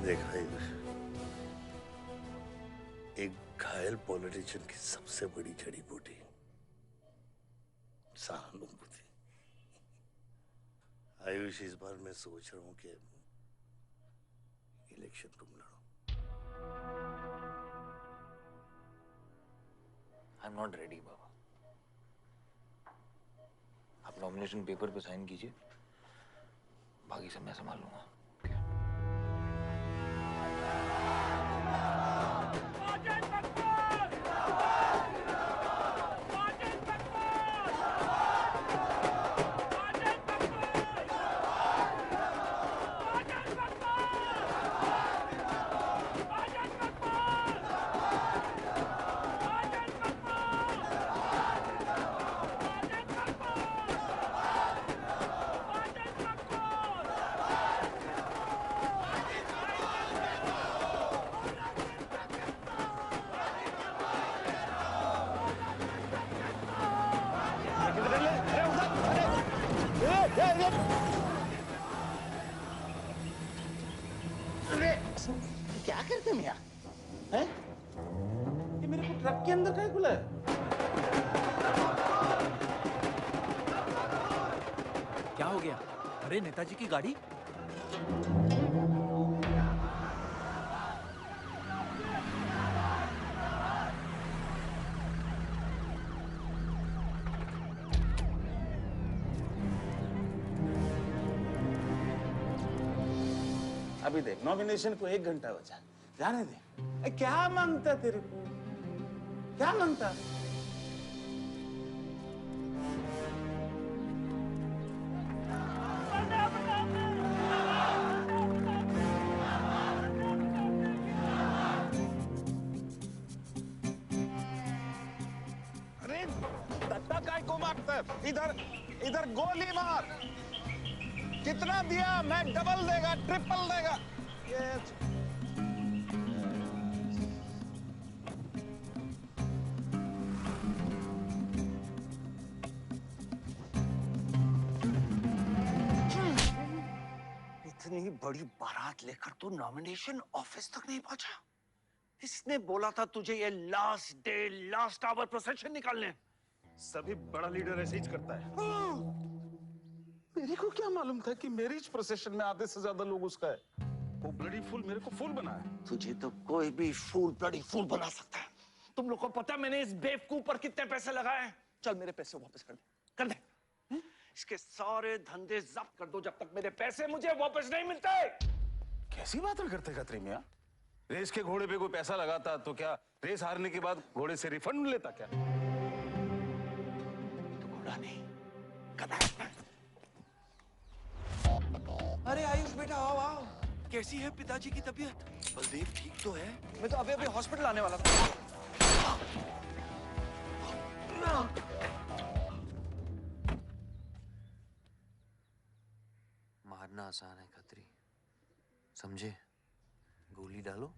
देखा एक घायल पॉलिटिशियन की सबसे बड़ी जड़ी बूटी सहानुभूति। आयुष, इस बार मैं सोच रहा हूं कि इलेक्शन तुम लड़ो। आई एम नॉट रेडी बाबा। आप नॉमिनेशन पेपर पे साइन कीजिए, बाकी सब मैं संभाल लूंगा। क्या करते मियाँ? हैं? ये मेरे को ट्रक के अंदर क्या खुला है? क्या हो गया? अरे नेताजी की गाड़ी। अभी देख, नॉमिनेशन को 1 घंटा बचा, जाने दे। क्या मांगता तेरे को? क्या मांगता? अरे दत्ता काय को मारता है? इधर इधर गोली मार। कितना दिया? मैं डबल देगा, ट्रिपल देगा। ये इतनी बड़ी बारात लेकर तू नॉमिनेशन ऑफिस तक नहीं पहुंचा। इसने बोला था तुझे ये last day last hour procession निकालने। सभी बड़ा लीडर ऐसे ही करता है। मेरे को क्या मालूम था कि मैरिज प्रोसेशन में आधे से ज्यादा लोग उसका है। वो ब्लडी फूल मेरे को फूल बना है। तुझे तो कोई भी फूल ब्लडी फूल बना सकता है। तुम लोग को पता है मैंने इस बेवकूफ पर कितने पैसे लगाए हैं? चल मेरे पैसे वापस कर दे, कर दे। इसके सारे धंधे जब्त कर दो जब तक मेरे पैसे मुझे वापस नहीं मिलते। कैसी बातें करते खतरे मियाँ? रेस के घोड़े पे कोई पैसा लगाता तो क्या रेस हारने के बाद घोड़े से रिफंड लेता क्या? तो घोड़ा नहीं, गधा। अरे आयुष बेटा आओ आओ। कैसी है पिताजी की तबीयत? बलदेव ठीक तो है? मैं तो अभी अभी हॉस्पिटल आने वाला था। मारना आसान है खत्री, समझे? गोली डालो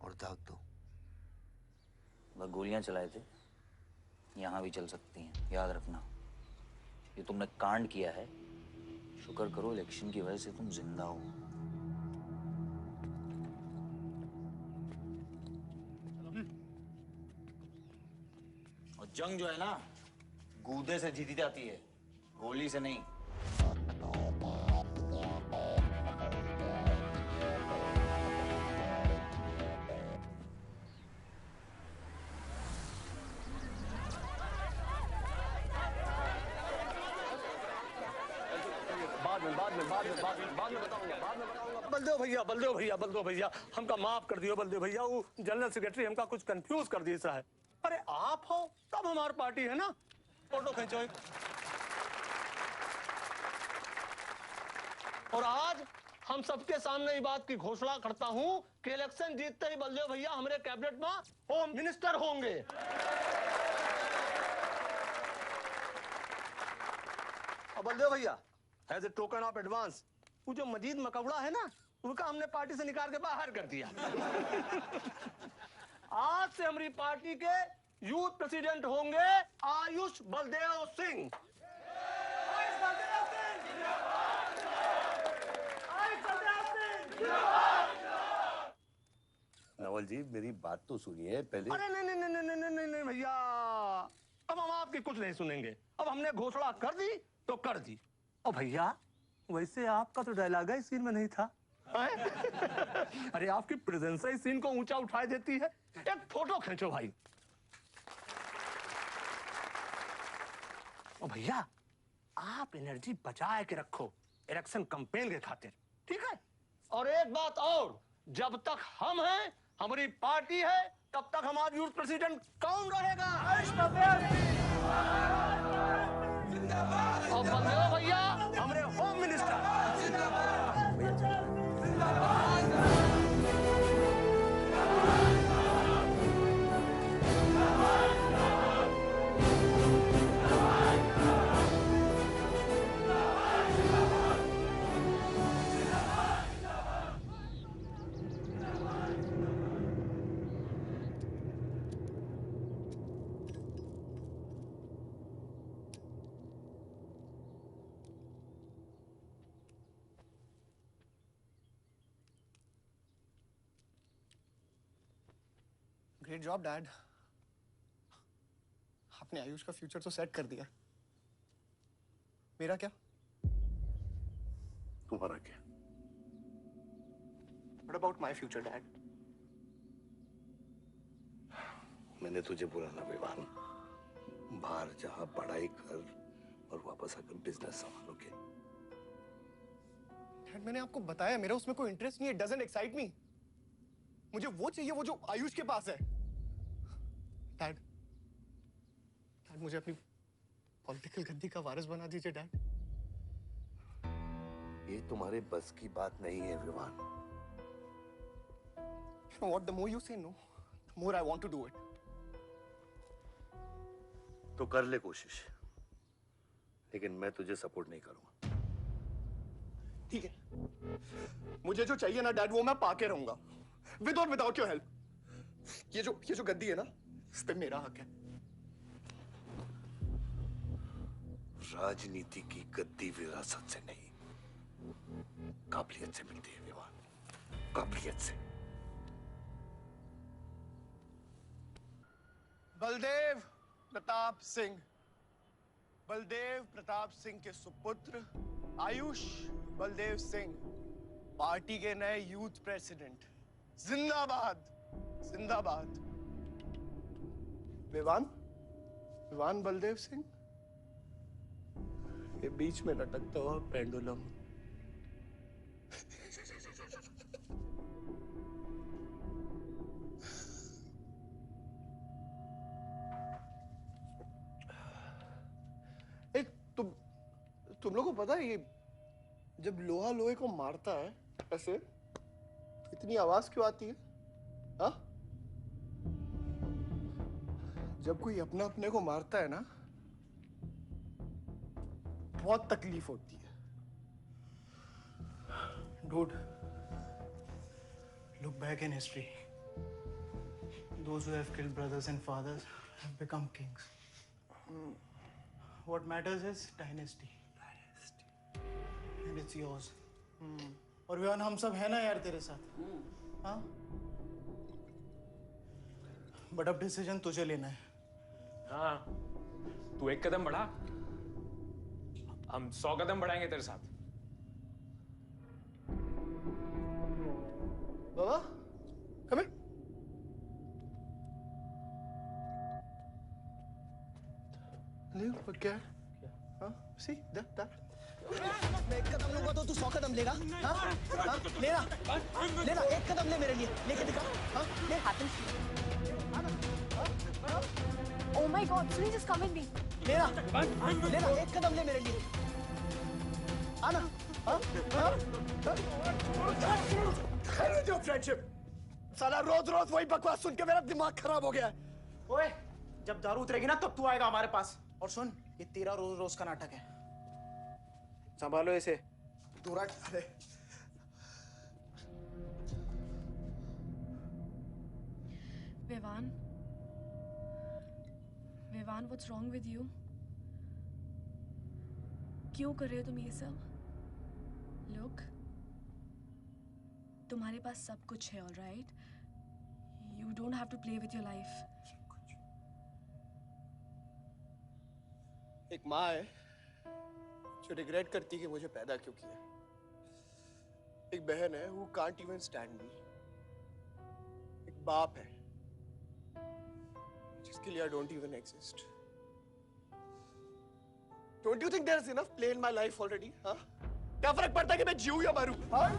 और दाग दो। वह गोलियां चलाए थे, यहां भी चल सकती हैं, याद रखना। ये तुमने कांड किया है, शुक्र करो इलेक्शन की वजह से तुम जिंदा हो। और जंग जो है ना, गूदे से जीती जाती है, गोली से नहीं। बलदेव भैया हमका माफ कर दियो। बलदेव भैया वो जनरल सेक्रेटरी हमका कुछ कंफ्यूज कर दिया है। अरे आप हो तब हमारी पार्टी है ना। फोटो खींचो एक। और आज हम सबके सामने ये बात की घोषणा करता हूं कि इलेक्शन जीतते ही बलदेव भैया हमारे कैबिनेट में होम मिनिस्टर होंगे। और बलदेव भैया as a token of advance वो जो मजीद मकबड़ा है ना, उसका हमने पार्टी से निकाल के बाहर कर दिया। आज से हमारी पार्टी के यूथ प्रेसिडेंट होंगे आयुष बलदेव सिंह। नवल जी मेरी बात तो सुनिए पहले। अरे नहीं भैया, अब हम आपकी कुछ नहीं सुनेंगे। अब हमने घोषणा कर दी तो कर दी। और भैया वैसे आपका तो डायलॉग ही सीन में नहीं था। अरे आपकी प्रेजेंस ही सीन को ऊंचा उठा देती है। एक फोटो खींचो भाई। और भैया आप एनर्जी बचाए के रखो इलेक्शन कैंपेन के खातिर, ठीक है? और एक बात और, जब तक हम हैं, हमारी पार्टी है, तब तक हमारा यूथ प्रेसिडेंट कौन रहेगा? और बलदेव भैया हमारे home minister. Great job dad. आपने आयुष का फ्यूचर तो सेट कर दिया, मेरा क्या? तुम्हारा क्या? What about my future, Dad? मैंने तुझे बोला ना विवान, बाहर जहां पढ़ाई कर और वापस आकर बिजनेस संभालोगे। डैड मैंने आपको बताया मेरा उसमें कोई इंटरेस्ट नहीं है। Doesn't excite me. मुझे वो चाहिए वो जो आयुष के पास है। डैड मुझे अपनी पॉलिटिकल गद्दी का वारिस बना दीजिए डैड। ये तुम्हारे बस की बात नहीं है Vivaan. You know what? The more you say no, the more I want to do it. तो कर ले कोशिश, लेकिन मैं तुझे सपोर्ट नहीं करूंगा। ठीक है, मुझे जो चाहिए ना डैड वो मैं पाके रहूंगा, विद और विदाउट योर हेल्प। ये जो गद्दी है ना, इस पे मेरा हक है। राजनीति की गद्दी विरासत से नहीं, काबिलियत से मिलती है विवान, काबिलियत से। बलदेव प्रताप सिंह, बलदेव प्रताप सिंह के सुपुत्र आयुष बलदेव सिंह, पार्टी के नए यूथ प्रेसिडेंट। जिंदाबाद जिंदाबाद। विवान बलदेव सिंह, ये बीच में लटकता हुआ पेंडुलम। तुम लोगों को पता है ये जब लोहा लोहे को मारता है ऐसे इतनी आवाज क्यों आती है? हाँ? जब कोई अपना अपने को मारता है ना बहुत तकलीफ होती है। Dude, look back in history. Those who have killed brothers and fathers have become kings. What matters is dynasty. And it's yours. और विवान हम सब है ना यार तेरे साथ। हाँ? बट अब डिसीजन तुझे लेना है। हाँ, तू एक कदम बढ़ा, हम 100 कदम बढ़ाएंगे तेरे साथ। बाबा, come here. क्या? हाँ? See that? मैं एक कदम लूंगा तो तू 100 कदम लेगा? हाँ? हाँ? लेना, एक कदम ले मेरे लिए, लेके दिखा। हाँ? ले Oh my God, Sunil, just come with me. लेना, एक कदम ले मेरे लिए। आना, हाँ? जो फ्रेंडशिप, साला रोज वही बकवास सुन के मेरा दिमाग खराब हो गया है। ओए, जब दारू उतरेगी ना तब तू आएगा हमारे पास। और सुन, ये तेरा रोज का नाटक है। संभालो इसे। दूरा अरे Vivaan, what's wrong with you? क्यों कर रहे हो तुम ये सब? Look, तुम्हारे पास सब कुछ है, all right? You don't have to play with your life. एक माँ है जो रिग्रेट करती कि मुझे पैदा क्यों किया। एक बहन है who can't even stand me. एक बाप है जिसके लिए I don't even exist. Don't you think there is enough play in my life already? हाँ? क्या फर्क पड़ता है कि मैं जीऊँ या मरूँ? हाँ?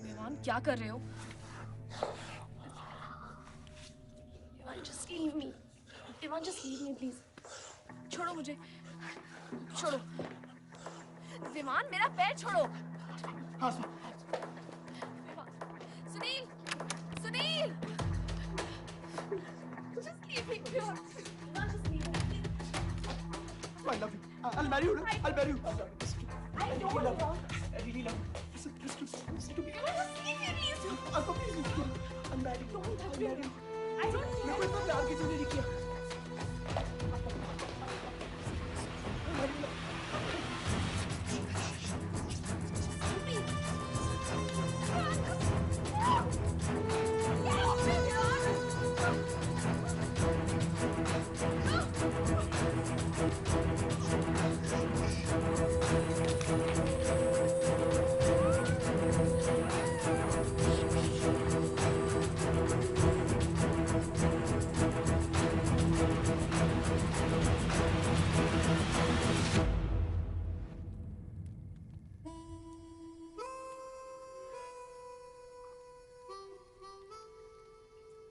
विवान, क्या कर रहे हो? Just leave me. Ivan, just leave me, please. छोड़ो मुझे, छोड़ो। विमान, मेरा पैर छोड़ो। हाँ, Sunil, Sunil, just leave me, Vivan. Just leave me. I love you. I'll marry you. I'll marry you. I don't love. I really love you. Listen to me. Alko, please listen to me. I'm married. I'm married. I don't care. मैं कोई इतना प्यार की चीज़ नहीं किया.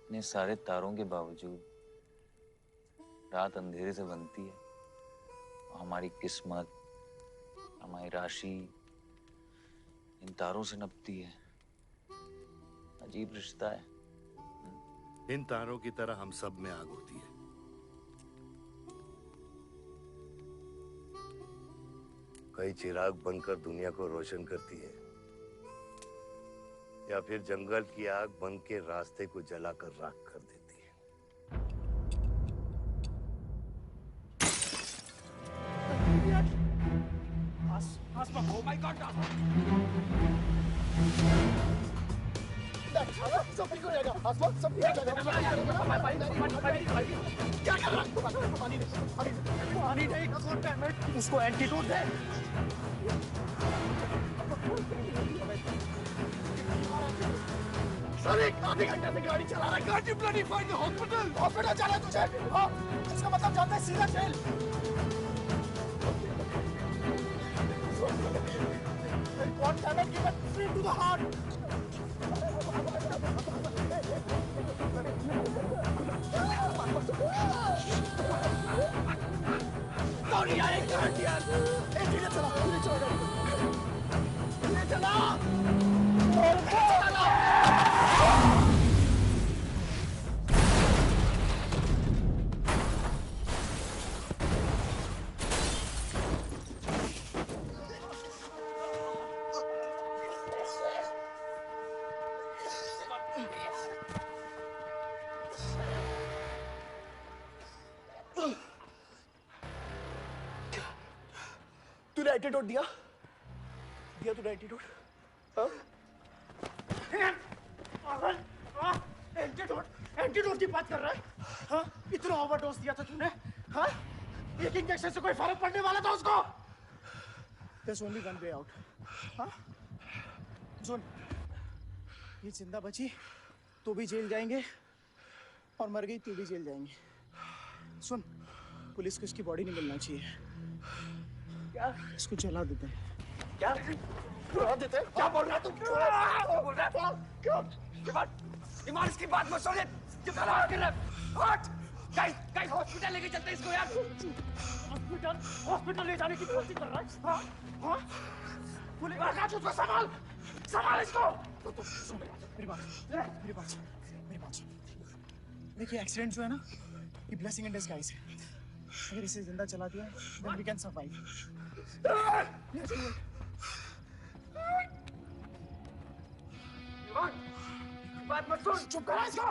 इतने सारे तारों के बावजूद रात अंधेरे से बनती है। हमारी किस्मत, हमारी राशि इन तारों से नपती है। अजीब रिश्ता है। इन तारों की तरह हम सब में आग होती है। कई चिराग बनकर दुनिया को रोशन करती है, या फिर जंगल की आग बन के रास्ते को जलाकर राख कर देती है। Oh my God! सब ठीक हो जाएगा। आसमान सब ठीक हो जाएगा। क्या कर रहा है? पानी नहीं। उसको एंटीडोट दे। सर एक आधे घंटे से गाड़ी चला रहा है। Can't you bloody find the hospital? Hospital जाना है तुझे? हाँ, इसका मतलब जानता है सीधा jail. God damn it, give it straight to the heart. Sorry, I can't hear. Hey, धीरे चला गाड़ी। धीरे चला। तूने एंटीडोट दिया तूने एंटीडोट? एंटीडोट की बात कर रहा है? हाँ? इतना ओवरडोज दिया था तूने? हाँ? एक इंजेक्शन से कोई फर्क पड़ने वाला था उसको? There's only one way out. हाँ? सुन, ये जिंदा बची तो भी जेल जाएंगे और मर गई तो भी जेल जाएंगे। सुन, पुलिस को इसकी बॉडी नहीं मिलना चाहिए। क्या? इसको जला देते हैं। क्या? जला देते हैं? क्या बोल रहा है तू? क्या बोल रहा है? क्यों? ईमान इसकी बात मत सुनिए। क्यों कर रहा है? हट! गाइस हॉस्पिटल लेके चलते हैं इसको यार। हॉस्पिटल ले जाने की कोशिश कर रहा है? हाँ? हाँ? पुलिस का उसको संभाल इसको। सुन मेरी बात। देखिए एक्सीडेंट जो है ना, ये ब्लेसिंग इन डिस्गाइज है। अगर इसे जिंदा चला दिया, then we can survive. बात मत सुन। चुप करा इसको।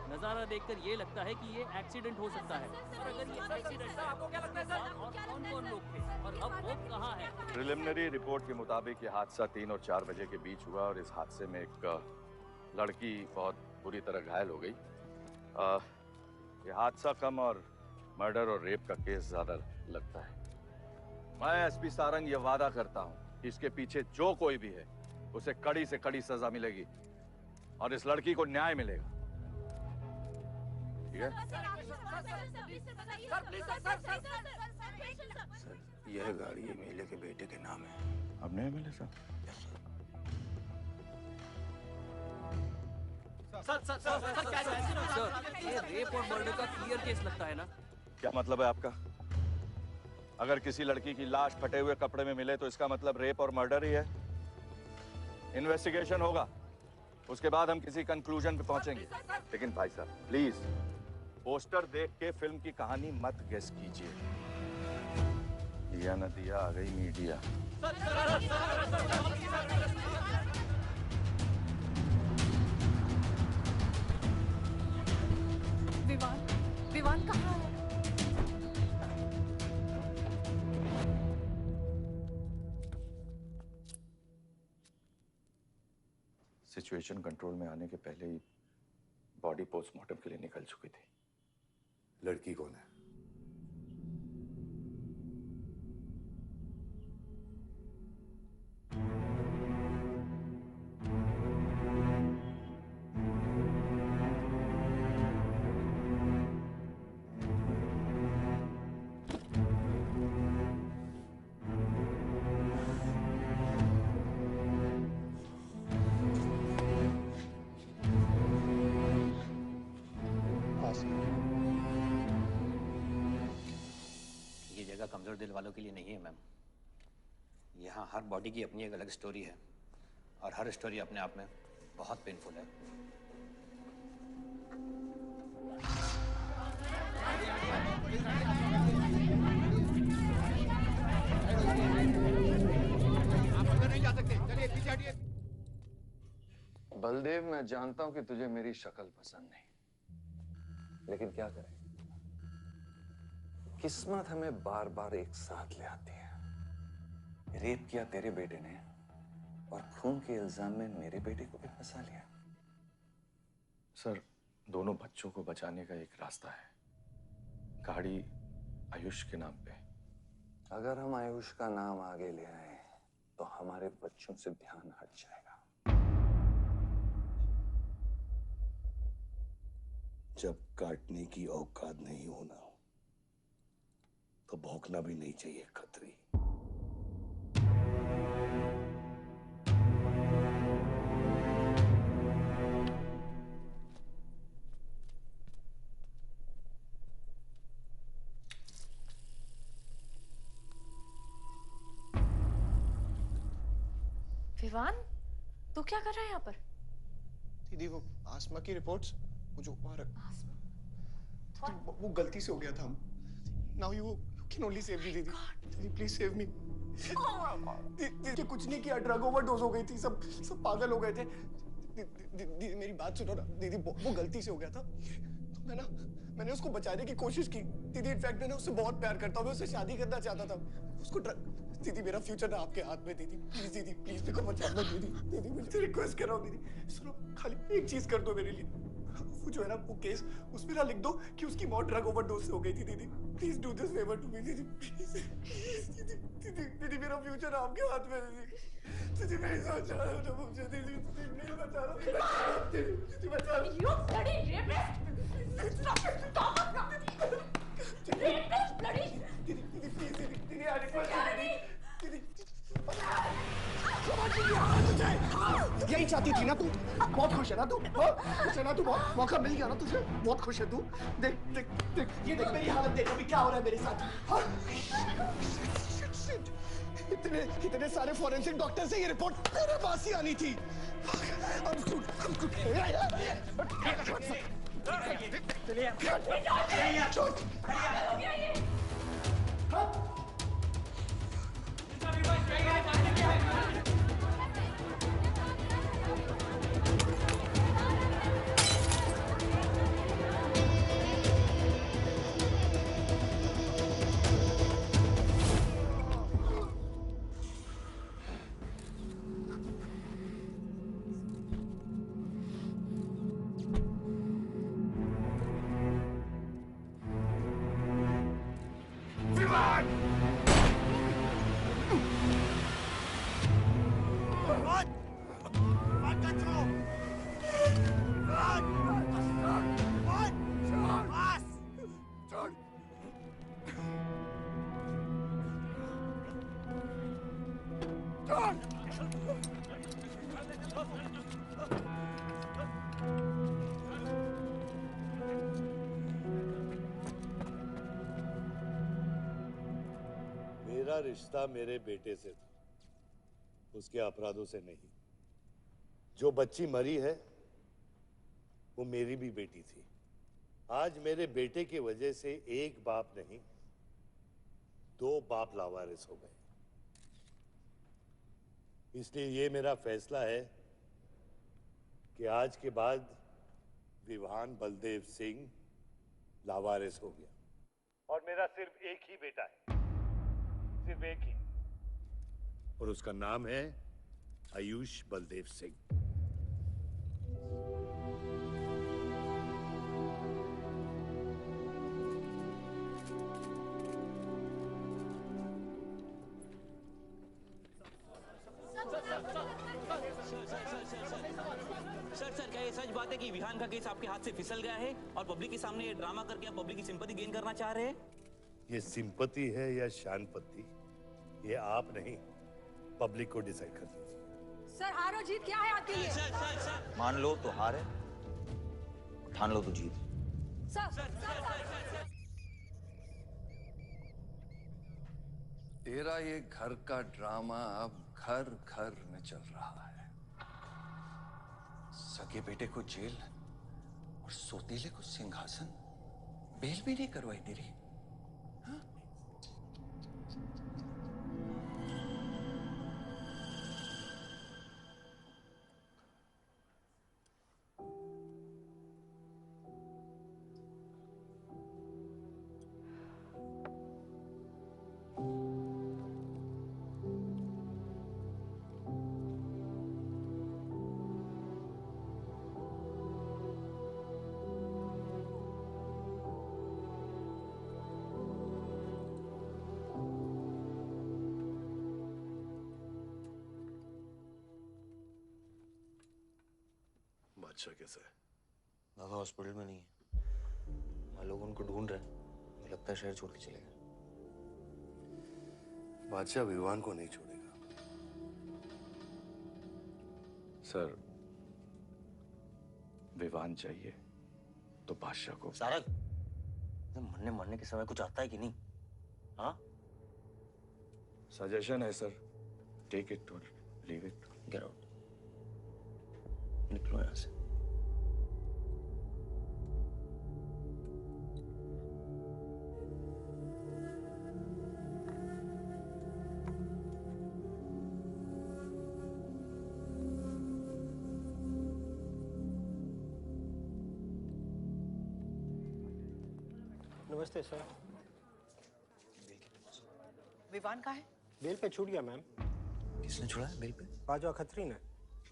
नजारा देखकर ये लगता है कि ये एक्सीडेंट हो सकता है। और अगर ये एक्सीडेंट था, आपको क्या लगता है सर? और कौन-कौन लोग थे और अब वो कहाँ है? प्रिलिमिनरी रिपोर्ट के मुताबिक ये हादसा 3 और 4 बजे के बीच हुआ और इस हादसे में एक लड़की बहुत बुरी तरह घायल हो गई। ये हादसा कम और मर्डर और रेप का केस ज्यादा लगता है। मैं एसपी सारंग ये वादा करता हूं कि इसके पीछे जो कोई भी है उसे कड़ी से कड़ी सजा मिलेगी और इस लड़की को न्याय मिलेगा। ठीक है? यह गाड़ी एमएलए के बेटे के नाम है। अब नहीं एमएलए साहब? सर, ये रेप और मर्डर का क्लियर केस लगता है ना? क्या मतलब है आपका? अगर किसी लड़की की लाश फटे हुए कपड़े में मिले तो इसका मतलब रेप और मर्डर ही है। इन्वेस्टिगेशन होगा, उसके बाद हम किसी कंक्लूजन पे पहुंचेंगे। लेकिन भाई साहब प्लीज पोस्टर देख के फिल्म की कहानी मत गेस कीजिए। दिया न दिया, आ गई मीडिया। विवान, विवान कहाँ है? सिचुएशन कंट्रोल में आने के पहले ही बॉडी पोस्टमार्टम के लिए निकल चुकी थी। लड़की कौन है? ये जगह कमजोर दिल वालों के लिए नहीं है मैम। यहाँ हर बॉडी की अपनी एक अलग स्टोरी है और हर स्टोरी अपने आप में बहुत पेनफुल है। आप अंदर नहीं जा सकते, चलिए पीछे हटिए। बलदेव, मैं जानता हूं कि तुझे मेरी शक्ल पसंद नहीं, लेकिन क्या करें, किस्मत हमें बार बार एक साथ ले आती है। रेप किया तेरे बेटे ने और खून के इल्जाम में मेरे बेटे को भी फंसा लिया। सर, दोनों बच्चों को बचाने का एक रास्ता है, गाड़ी आयुष के नाम पे। अगर हम आयुष का नाम आगे ले आए तो हमारे बच्चों से ध्यान हट जाएगा। जब काटने की औकात नहीं होना तो भौंकना भी नहीं चाहिए खतरी। विवान, तू क्या कर रहा है यहाँ पर? दीदी वो आसमा की रिपोर्ट्स, वो जो वहाँ वो गलती से हो गया था। Now you can only save me, दीदी। दीदी प्लीज सेव मी। दीदी कुछ नहीं किया, ड्रग ओवरडोज हो गई थी, सब पागल हो गए थे। दीदी मेरी बात सुनो ना, दीदी वो गलती से हो गया था। तो मैंने उसको बचाने की कोशिश की। दीदी इनफैक्ट मैंने उससे बहुत प्यार करता हूँ, मैं उससे शादी करना चाहता था। उसको दीदी मेरा फ्यूचर ना आपके हाथ में। दीदी प्लीज मेरे को बचा लो। दीदी मुझे रिक्वेस्ट कर रहा हूँ दीदी, सुनो खाली एक चीज कर दो मेरे लिए। वो जो है ना वो केस, उसमें ना लिख दो कि उसकी मौत ड्रग ओवरडोज से हो गई थी। दीदी please do this favour to me. दीदी दीदी मेरा फ्यूचर आपके हाथ में। दीदी मेरी सोच रहा है मुझे। दीदी प्लीज बचा लो। दीदी बचा लो। You bloody rapist! Stop it! Stop it! Rapist, bloody! दीदी प्लीज दीदी आई रिक्वेस्ट दीदी। यही चाहती थी ना तू? बहुत खुश है ना तू? खुश है ना तू? बहुत मौका मिल गया ना तुझे? बहुत खुश है तू? देख देख देख, ये देख मेरी हालत, देख अभी क्या हो रहा है मेरे साथ। इतने सारे फॉरेंसिक डॉक्टर से ये रिपोर्ट मेरे पास ही आनी थी। Vivan! Vivan, cut through! Vivan! Vivan! Pass! Turn! Turn! मेरा रिश्ता मेरे बेटे से था, उसके अपराधों से नहीं। जो बच्ची मरी है वो मेरी भी बेटी थी। आज मेरे बेटे की वजह से एक बाप नहीं, दो बाप लावारिस हो गए। इसलिए ये मेरा फैसला है कि आज के बाद विवान बलदेव सिंह लावारिस हो गया और मेरा सिर्फ एक ही बेटा है, सिर्फ एक ही, और उसका नाम है आयुष बलदेव सिंह। सर क्या ये सच बात है कि विहान का केस आपके हाथ से फिसल गया है और पब्लिक के सामने ये ड्रामा करके आप पब्लिक की सिंपैथी गेन करना चाह रहे हैं? ये सिंपैथी है या शानपत्ती, ये आप नहीं, पब्लिक को डिसाइड कर दीजिए। सर हार और जीत क्या है आपके लिए? मान लो तो हार है, ठान लो तो जीत। तेरा ये घर का ड्रामा अब घर घर में चल रहा है। सगे बेटे को जेल और सोतीले को सिंहासन, बेल भी नहीं करवाई तेरी। बादशाह कैसा है? बाबा हॉस्पिटल में नहीं है, वहाँ लोग उनको ढूंढ रहे हैं। मुझे लगता है शहर छोड़ के चले गए। बादशाह विवान को नहीं छोड़ेगा। सर, विवान चाहिए तो बादशाह को। सारंग, मरने के समय कुछ आता है कि नहीं? हाँ? सजेशन है सर, टेक इट और लीव इट। गेट आउट, निकलो यहाँ से। नमस्ते सर। विवान कहाँ है? बेल पे छूट गया मैम। किसने छुड़ा है बेल पे? बाजवा खत्री ने।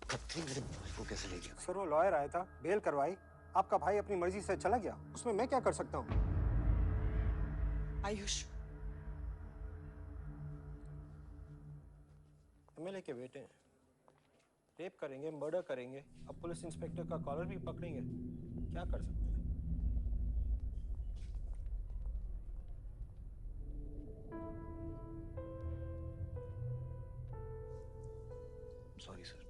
खत्री मेरे भाई को कैसे ले गया? सर वो लॉयर आया था, बेल करवाई, आपका भाई अपनी मर्जी से चला गया, उसमें मैं क्या कर सकता हूँ? आयुष, एमएलए के बेटे हैं, रेप करेंगे, मर्डर करेंगे, अब पुलिस इंस्पेक्टर का कॉलर भी पकड़ेंगे, क्या कर सकते हैं? Sorry sir.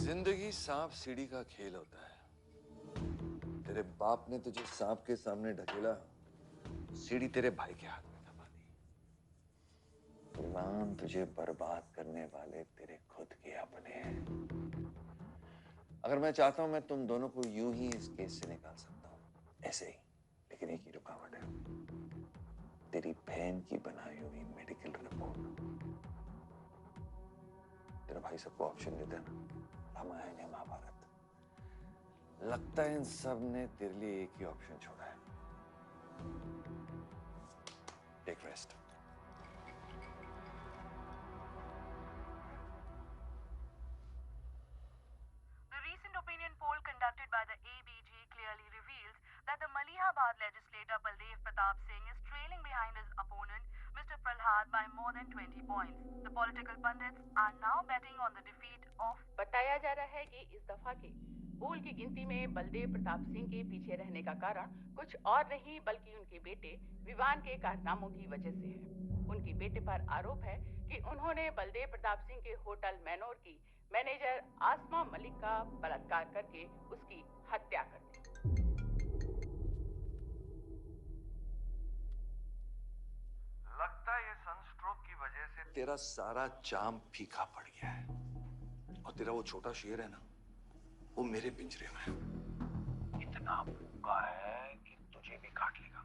जिंदगी सांप सीढ़ी का खेल होता है। तेरे बाप ने तुझे सांप के सामने ढकेला, सीढ़ी तेरे भाई के हाथ में दबा दी। विवान, तुझे बर्बाद करने वाले तेरे खुद के अपने हैं। अगर मैं चाहता हूं मैं तुम दोनों को यूं ही इस केस से निकाल सकता हूं, ऐसे ही, लेकिन एक ही रुकावट है, तेरी बहन की बनाई हुई मेडिकल रिपोर्ट। तेरा भाई सबको ऑप्शन देता है ना, रामायण या महाभारत। लगता है इन सब ने तेरे लिए एक ही ऑप्शन छोड़ा है, take rest. The recent opinion poll conducted by the ABG clearly reveals that the Hyderabad legislator Baldev Pratap Singh is trailing behind his opponent, Mr. Prahlad, by more than 20 points. The political pundits are now betting on the defeat of. बताया जा रहा है कि इस दफा के पोल की गिनती में बलदेव प्रताप सिंह के पीछे रहने का कारण कुछ और नहीं बल्कि उनके बेटे विवान के कारनामों की वजह से है। उनके बेटे पर आरोप है कि उन्होंने बलदेव प्रताप सिंह के होटल मैनोर की मैनेजर आसमा मलिक का बलात्कार करके उसकी हत्या कर दी। लगता है ये सनस्ट्रोक की वजह से तेरा सारा जाम फीका पड़ गया है और तेरा वो छोटा शेर है ना, वो मेरे पिंजरे में है। इतना भूखा है कि तुझे भी काट लेगा।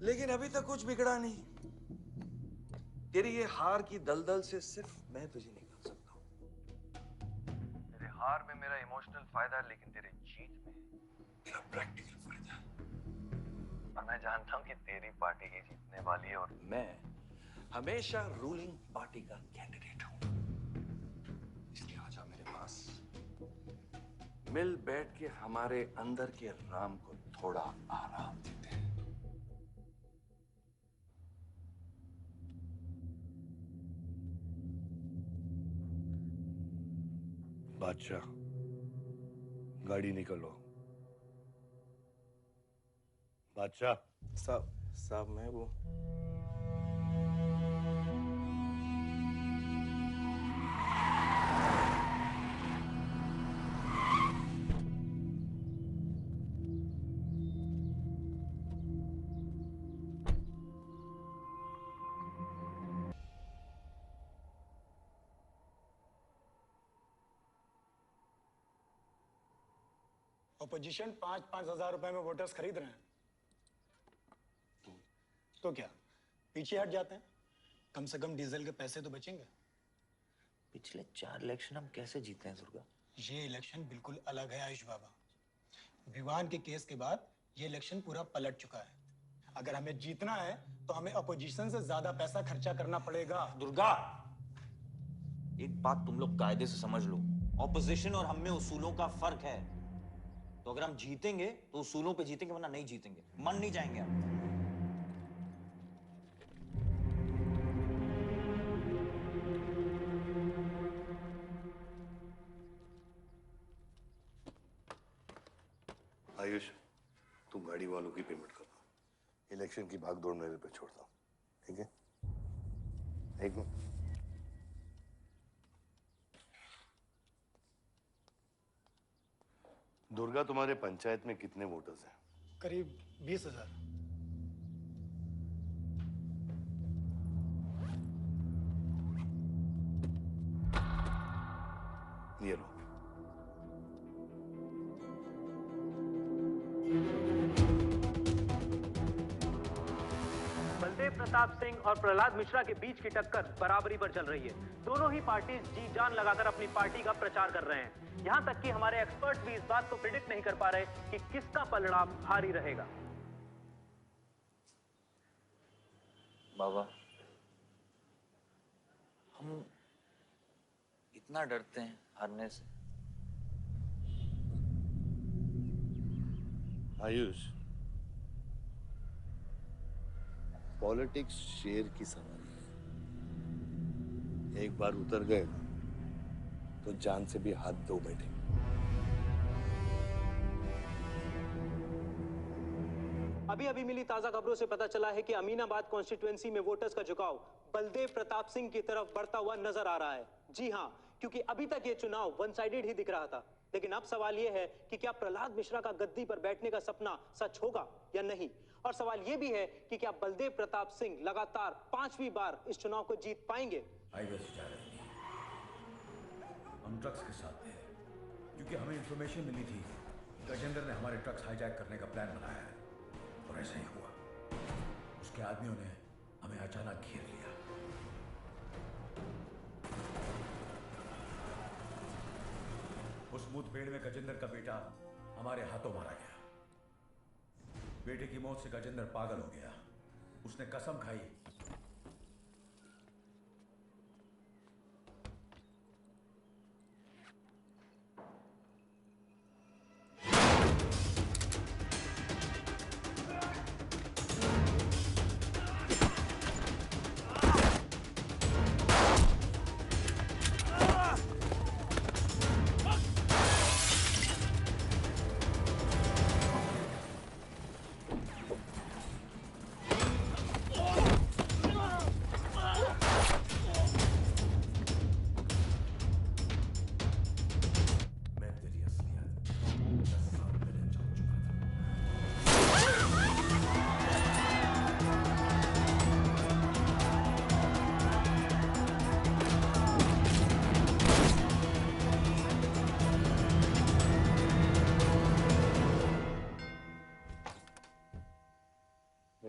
लेकिन अभी तक कुछ बिगड़ा नहीं। तेरी ये हार की दलदल से सिर्फ मैं तुझे निकाल सकता हूँ। तेरे हार में मेरा इमोशनल फायदा है, लेकिन तेरे जीत में मेरा प्रैक्टिकल फायदा है। और मैं जानता हूँ कि तेरी पार्टी ही जीतने वाली है और मैं हमेशा रूलिंग पार्टी का कैंडिडेट हूँ। इसलिए आजा मेरे पास, मिल बैठ के हमारे अंदर के राम को थोड़ा आराम देते हैं। बादशाह, गाड़ी निकलो। बादशाह साहब मैं वो अपोजिशन 5-5 हजार रुपए में वोटर्स खरीद रहे हैं, तो क्या पीछे हट जाते हैं? कम से कम डीजल के पैसे तो बचेंगे। पिछले 4 इलेक्शन हम कैसे जीते हैं दुर्गा? ये इलेक्शन बिल्कुल अलग है आयुष बाबा। विवान के केस के बाद ये इलेक्शन पूरा पलट चुका है। अगर हमें जीतना है तो हमें अपोजिशन से ज्यादा पैसा खर्चा करना पड़ेगा। दुर्गा, एक बात तुम लोग कायदे से समझ लो, ऑपोजिशन और हम में उसूलों का फर्क है। तो अगर हम जीतेंगे तो उसूलों पे जीतेंगे, वरना नहीं जीतेंगे, मन नहीं जाएंगे हम। आयुष, तुम गाड़ी वालों की पेमेंट कर दो। इलेक्शन की भागदौड़ मेरे पे छोड़ दो, ठीक है? एक मिनट। दुर्गा, तुम्हारे पंचायत में कितने वोटर्स हैं? करीब 20,000। ये लो। बलदेव प्रताप सिंह और प्रहलाद मिश्रा के बीच की टक्कर बराबरी पर चल रही है। दोनों ही पार्टी जी जान लगाकर अपनी पार्टी का प्रचार कर रहे हैं। यहां तक कि हमारे एक्सपर्ट भी इस बात को प्रिडिक्ट नहीं कर पा रहे कि किसका पलड़ा भारी रहेगा। बाबा, हम इतना डरते हैं हारने से। आयुष, पॉलिटिक्स शेर की सवारी है। एक बार उतर गए तो जान से भी हाथ धो बैठे। अभी अभी मिली ताजा खबरों से पता चला है कि अमीनाबाद कॉन्स्टिट्यूएंसी में वोटर्स का झुकाव बलदेव प्रताप सिंह की तरफ बढ़ता हुआ नजर आ रहा है। जी हां, क्योंकि अभी तक ये चुनाव वन साइडेड ही दिख रहा था। लेकिन अब सवाल यह है कि क्या प्रहलाद मिश्रा का गद्दी पर बैठने का सपना सच होगा या नहीं। और सवाल यह भी है कि क्या बलदेव प्रताप सिंह लगातार 5वीं बार इस चुनाव को जीत पाएंगे। हाईवे से जा रहे थे, हम ट्रक्स के साथ थे, क्योंकि हमें इंफॉर्मेशन मिली थी गजेंद्र ने हमारे ट्रक्स हाईजैक करने का प्लान बनाया है। और ऐसा ही हुआ। उसके आदमियों ने हमें अचानक घेर लिया। उस मुठभेड़ में गजेंद्र का बेटा हमारे हाथों मारा गया। बेटे की मौत से गजेंद्र पागल हो गया। उसने कसम खाई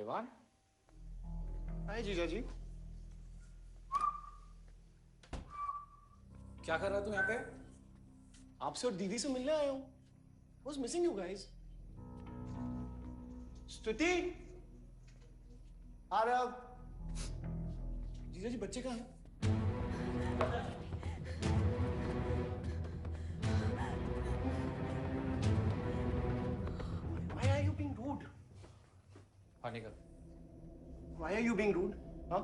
विवान। हाय जीजा जी। क्या कर रहा तू यहाँ पे? आपसे और दीदी से मिलने आया हूँ। Was missing you guys. स्तुति, आरव, जीजा जी बच्चे कहाँ हैं? Why are you being rude? पानी का। Why are you being rude? हाँ?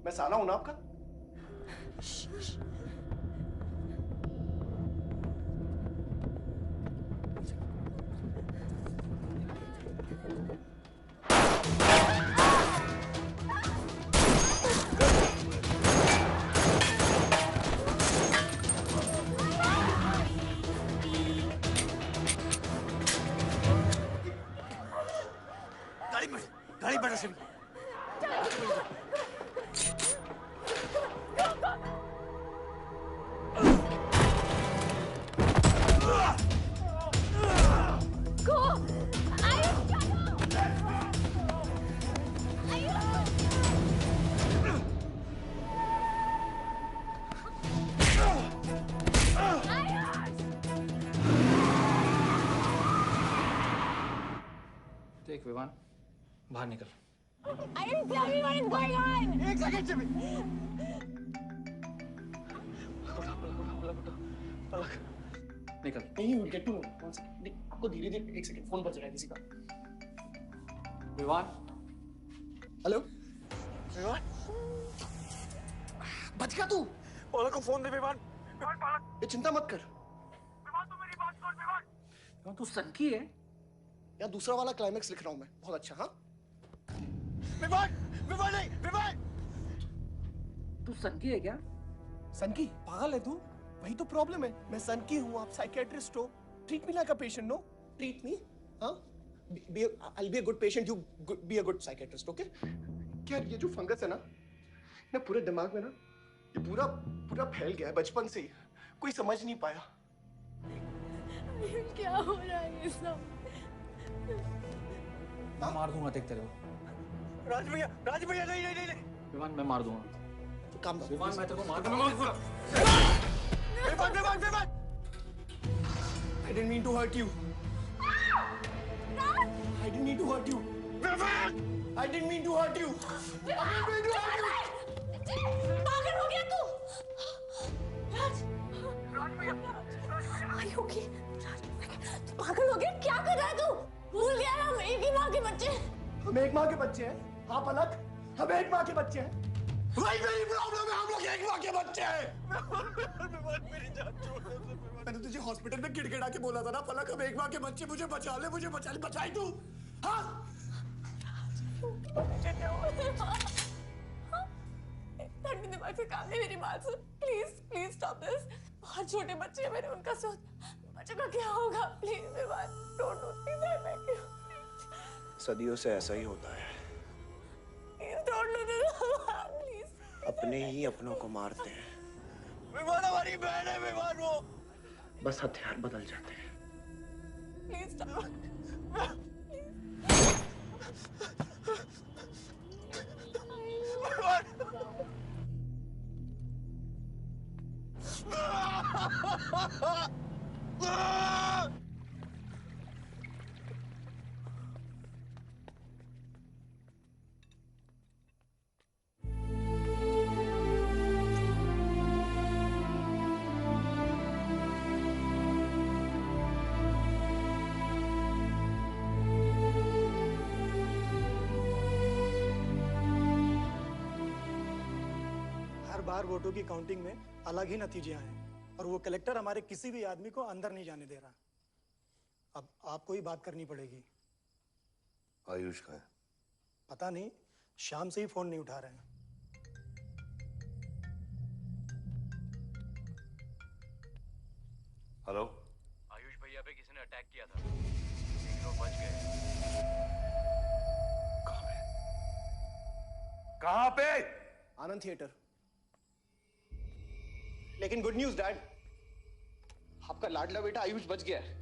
मैं साला हूं ना आपका? गाड़ी बढ़ रही देख विवान, बाहर निकल। I didn't tell me what is going on. एक सेकंड से भी। निकल। नहीं, we'll get to know. One second. आपको धीरे-धीरे एक सेकंड फोन बज रहा है किसी का। विवान। हेलो। विवान। बच गया तू? पलक को फोन दे विवान। विवान पलक। ये चिंता मत कर। विवान तू मेरी बात सुन विवान। विवान तू सनकी है? या दूसरा वाला क्लाइमेक्स लिख रहा हूं मैं। बहुत अच्छा हाँ? विवान! विवान नहीं! विवान! तू सनकी है क्या? सनकी? पागल है तू? वही तो प्रॉब्लम है। मैं सनकी हूँ, आप साइकियाट्रिस्ट हो। Treat me like a patient, no? Treat me, हाँ? I'll be a good patient, you be a good psychiatrist, okay? क्या ये जो फंगस है ना पूरे दिमाग में ना, ये पूरा फैल गया है बचपन से ही। कोई समझ नहीं पाया। क्या हो रहा है ये सब? मैं मार दूंगा देख तेरे को। राज भैया नहीं। विवान मैं मार दूंगा। काम विवान मैं तेरे को मार दूंगा। Vivaan! I didn't mean to hurt you. I didn't mean to hurt you. Vivaan! I didn't mean to hurt you. पागल हो गया तू? राज भैया। Are you okay? तू पागल हो गया? क्या कर रहा है तू? भूल गया ना हम एक ही माँ के बच्चे। हम एक माँ के बच्चे हैं। हाँ पलक, हम एक माँ के बच्चे हैं। वही मेरी प्रॉब्लम है, हम लोग एक माँ के बच्चे हैं। मेरी जान छोड़ दे। मैंने तुझे हॉस्पिटल में गिड़गिड़ा के बोला था ना पलक, हम एक माँ के बच्चे, मुझे बचा ले, बचाई तू। हाँ? ठंडे दिमाग से काम नहीं, मेरी बात सुन। Please stop this. बहुत छोटे बच्चे हैं मेरे, उनका सोच बच्चों का क्या होगा? Please Vivaan, don't do this, I beg you. सदियों से ऐसा ही होता है। Don't do this, please. अपने ही अपनों को मारते हैं। विवान हमारी बहन है विवान वो। बस हथियार बदल जाते हैं। Please stop. बार वोटों की काउंटिंग में अलग ही नतीजे आए और वो कलेक्टर हमारे किसी भी आदमी को अंदर नहीं जाने दे रहा। अब आपको ही बात करनी पड़ेगी। आयुष का है? पता नहीं, शाम से ही फोन नहीं उठा रहे हैं। हेलो, आयुष भैया पे किसी ने अटैक किया था, लेकिन वो बच गए। कहाँ पे? आनंद थिएटर। लेकिन गुड न्यूज डैड, आपका लाडला बेटा आयुष बच गया है।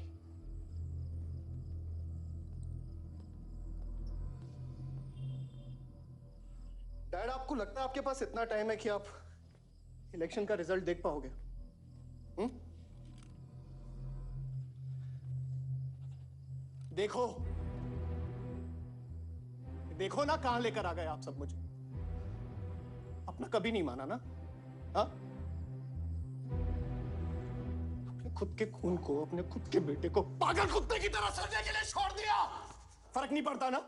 आपको लगता है आपके पास इतना टाइम है कि आप इलेक्शन का रिजल्ट देख पाओगे? देखो देखो ना, कहां लेकर आ गए आप सब मुझे। अपना कभी नहीं माना ना? हाँ, अपने खुद के खून को, अपने खुद के बेटे को पागल कुत्ते की तरह सड़ने के लिए छोड़ दिया। फर्क नहीं पड़ता ना?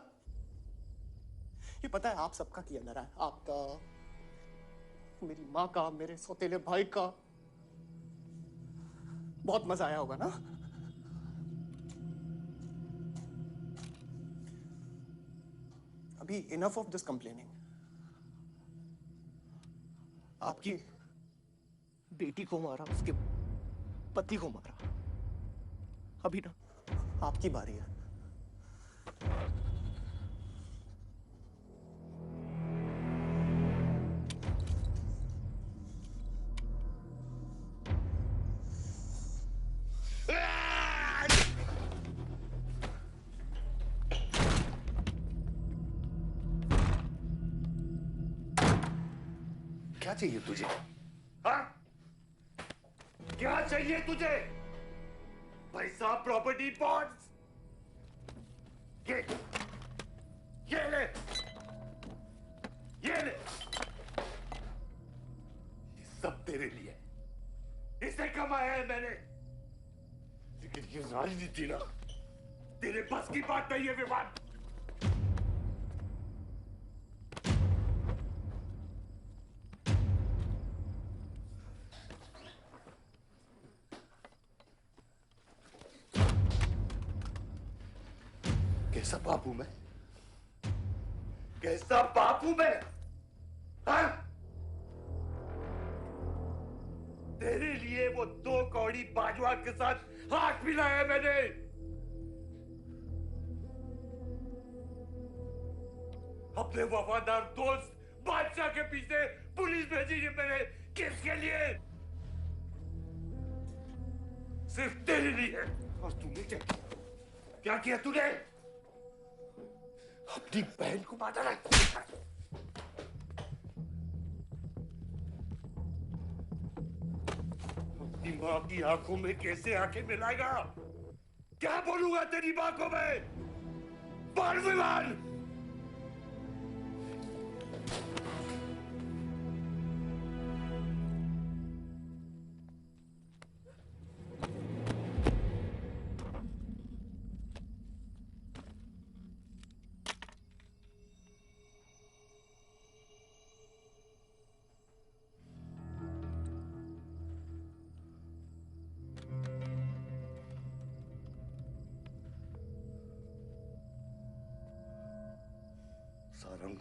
ये पता है आप सबका किया ना रहा है, आपका, मेरी माँ का, मेरे सौतेले भाई का। बहुत मजा आया होगा ना? अभी इनफ ऑफ दिस कंप्लेनिंग। आपकी बेटी को मारा, उसके पति को मारा, अभी ना आपकी बारी है। क्या चाहिए तुझे? हाँ? क्या चाहिए तुझे? पैसा, प्रॉपर्टी, बॉन्ड्स? ये ले, ये ले। ये सब तेरे लिए, इसे कमाया है मैंने। लेकिन ये राजनीति ना तेरे बस की बात नहीं है विवान। कैसा बाप हूं मैं? कैसा बाप हूं मैं? हाँ? तेरे लिए वो 2 कौड़ी बाजवा के साथ हाथ मिलाया मैंने। अपने वफादार दोस्त बादशाह के पीछे पुलिस भेजी है मैंने। किसके लिए? सिर्फ तेरे लिए। और तूने क्या किया? क्या किया तूने? अपनी बहन को मारा है। अपनी मां की आंखों में कैसे आंखें मिलाएगा? क्या बोलूंगा तेरी मां को मैं? बोल विमान। सारंग,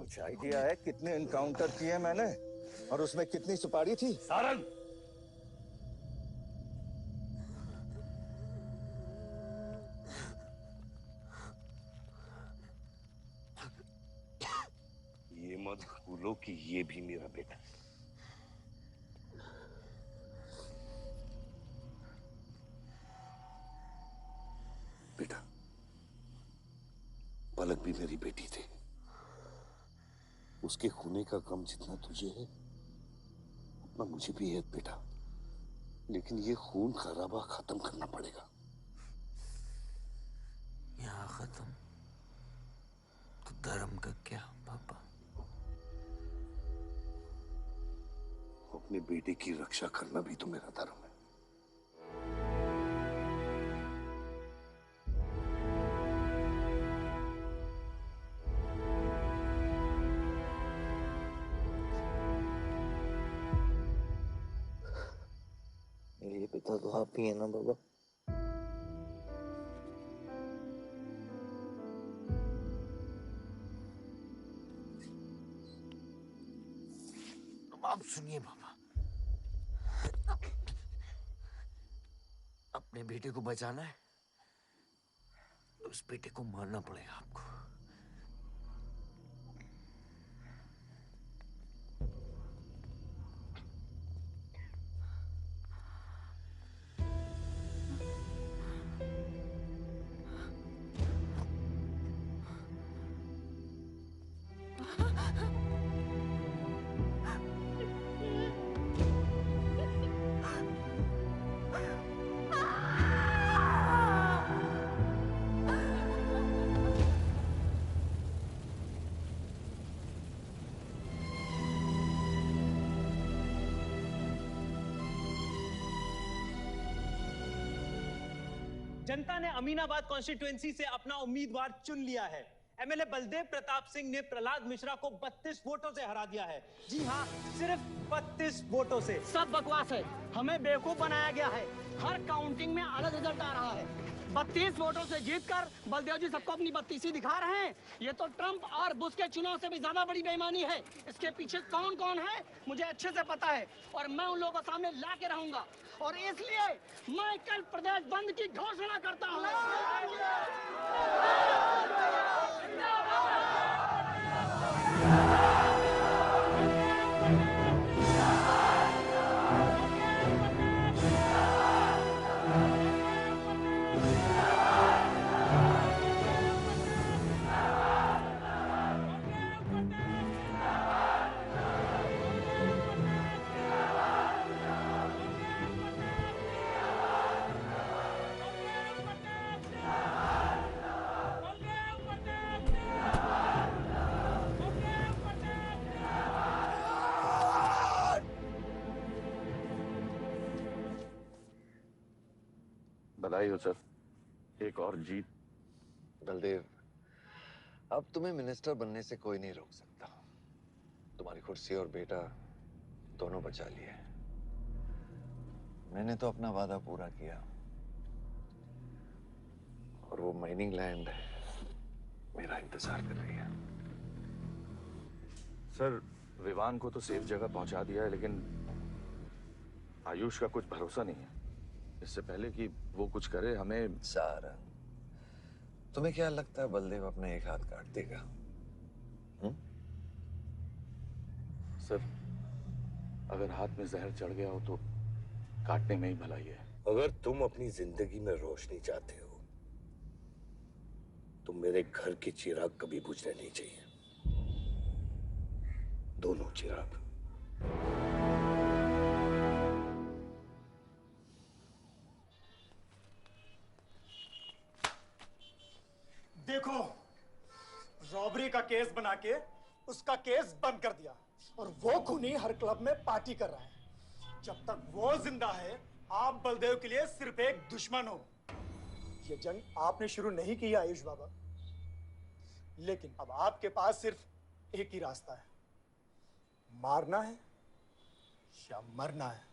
कुछ आइडिया है कितने एनकाउंटर किए मैंने और उसमें कितनी सुपारी थी? सारंग, बोलो कि ये भी मेरा बेटा है। बेटा, पलक भी मेरी बेटी थी। उसके खोने का गम जितना तुझे है उतना मुझे भी है बेटा, लेकिन ये खून खराबा खत्म करना पड़ेगा। यहाँ खत्म तो धर्म का क्या पापा? अपने बेटे की रक्षा करना भी तो मेरा धर्म है। मेरे पिता तो आप ही है ना बाबा? अब आप सुनिए बाबा, अपने बेटे को बचाना है तो उस बेटे को मारना पड़ेगा आपको। जनता ने अमीनाबाद कॉन्स्टिट्यूएंसी से अपना उम्मीदवार चुन लिया है। एमएलए बलदेव प्रताप सिंह ने प्रहलाद मिश्रा को 32 वोटों से हरा दिया है। जी हाँ, सिर्फ 32 वोटों से। सब बकवास है, हमें बेवकूफ बनाया गया है। हर काउंटिंग में अलग रिजल्ट आ रहा है। 32 वोटों से जीतकर बलदेव जी सबको अपनी बत्तीसी दिखा रहे हैं। ये तो ट्रंप और बुश के चुनाव से भी ज्यादा बड़ी बेईमानी है। इसके पीछे कौन कौन है मुझे अच्छे से पता है और मैं उन लोगों को सामने ला के रहूंगा और इसलिए मैं कल प्रदेश बंद की घोषणा करता हूँ। बधाई हो सर, एक और जीत। बलदेव, अब तुम्हें मिनिस्टर बनने से कोई नहीं रोक सकता। तुम्हारी कुर्सी और बेटा दोनों बचा लिए। मैंने तो अपना वादा पूरा किया और वो माइनिंग लैंड मेरा इंतजार कर रही है। सर, विवान को तो सेफ जगह पहुंचा दिया है, लेकिन आयुष का कुछ भरोसा नहीं है। इससे पहले कि वो कुछ करे हमें। सारा, तुम्हें क्या लगता है बलदेव अपना एक हाथ काट देगा? सर, अगर हाथ में जहर चढ़ गया हो तो काटने में ही भलाई है। अगर तुम अपनी जिंदगी में रोशनी चाहते हो तो मेरे घर के चिराग कभी बुझने नहीं चाहिए, दोनों चिराग। देखो, रॉबरी का केस बना के उसका केस बंद कर दिया और वो खूनी हर क्लब में पार्टी कर रहा है। जब तक वो जिंदा है, आप बलदेव के लिए सिर्फ एक दुश्मन हो। ये जंग आपने शुरू नहीं की आयुष बाबा, लेकिन अब आपके पास सिर्फ एक ही रास्ता है, मारना है या मरना है।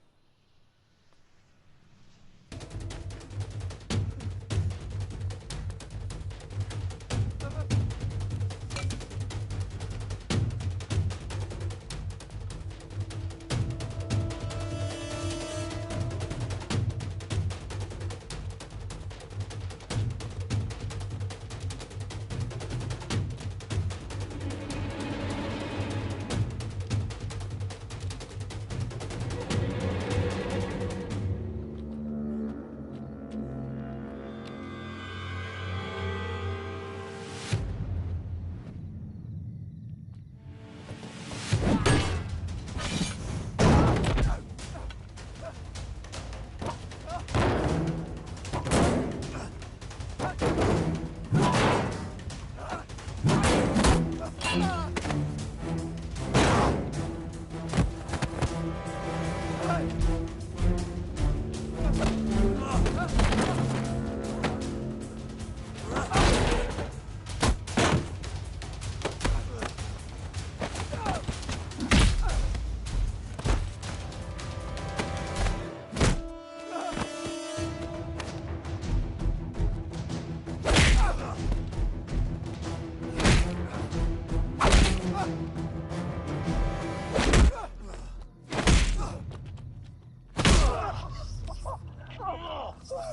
पलक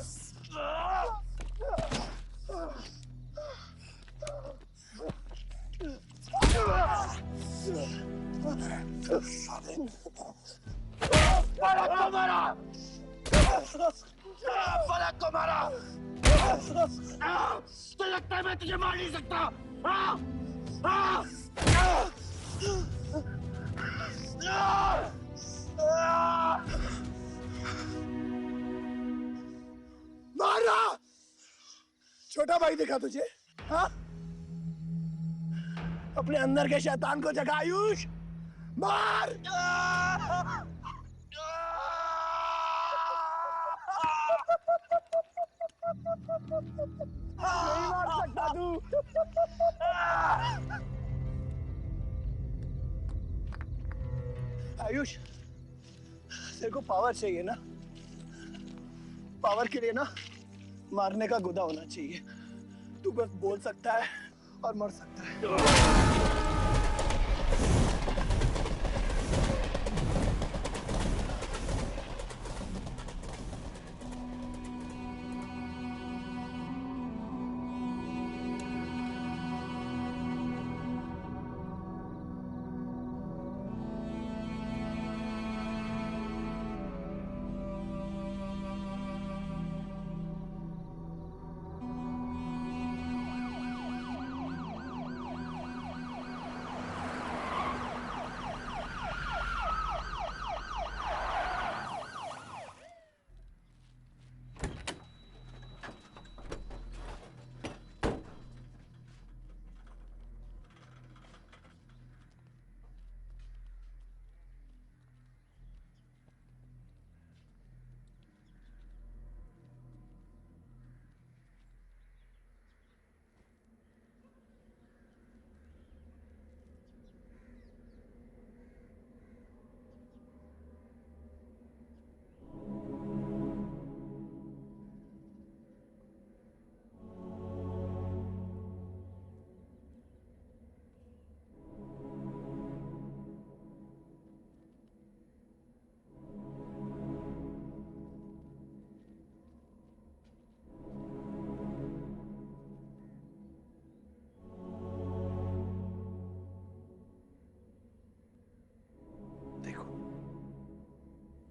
को मारा, पलक को मारा। तो लगता है मैं तुझे मार नहीं सकता। मारा। छोटा भाई दिखा तुझे? हाँ? अपने अंदर के शैतान को जगा आयुष। मार। नहीं मार सकता तू। आयुष, तेरे को पावर चाहिए ना? पावर के लिए ना मारने का गुदा होना चाहिए। तू बस बोल सकता है और मर सकता है।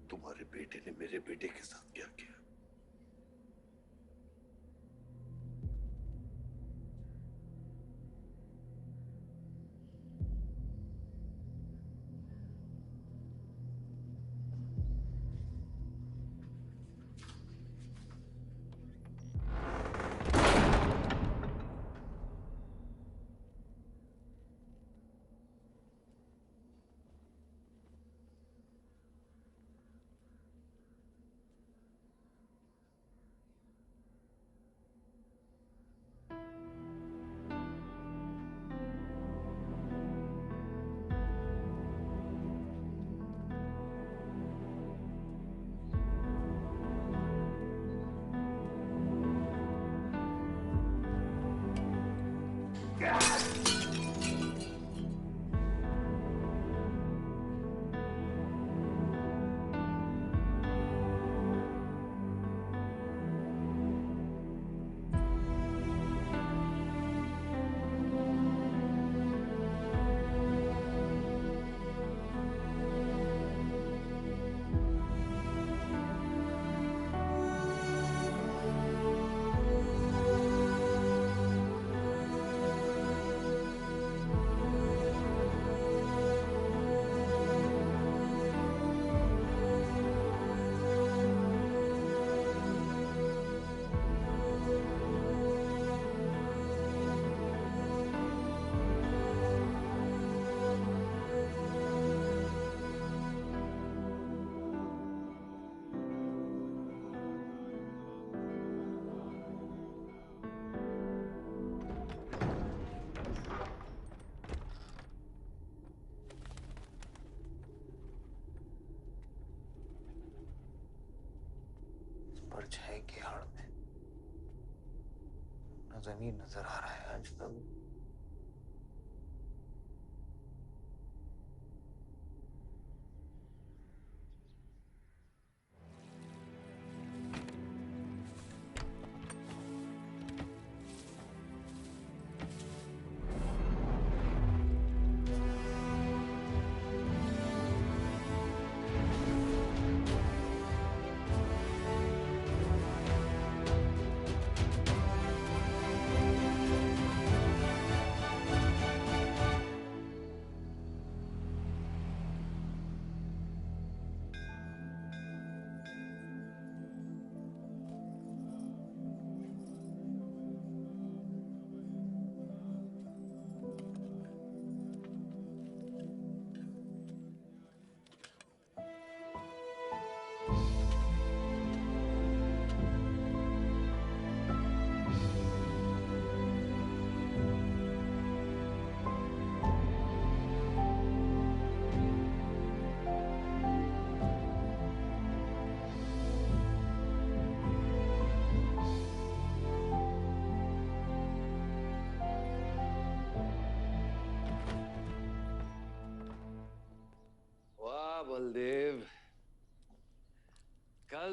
तुम्हारे बेटे ने मेरे बेटे के साथ क्या किया? परछाई की आड़ में न जमीन नजर आ रहा है आज तक।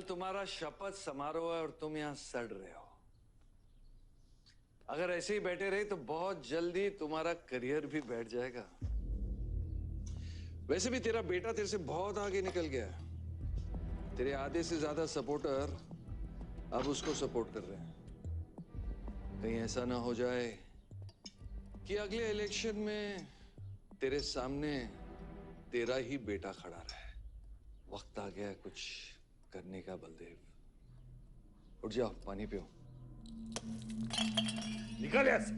तुम्हारा शपथ समारोह है और तुम यहां सड़ रहे हो। अगर ऐसे ही बैठे रहे तो बहुत जल्दी तुम्हारा करियर भी बैठ जाएगा। वैसे भी तेरा बेटा तेरे से बहुत आगे निकल गया है। तेरे आधे से ज्यादा सपोर्टर अब उसको सपोर्ट कर रहे हैं। कहीं ऐसा ना हो जाए कि अगले इलेक्शन में तेरे सामने तेरा ही बेटा खड़ा रहे। वक्त आ गया है कुछ करने का बलदेव। उठ जाओ, पानी पियो। निकल यहाँ से।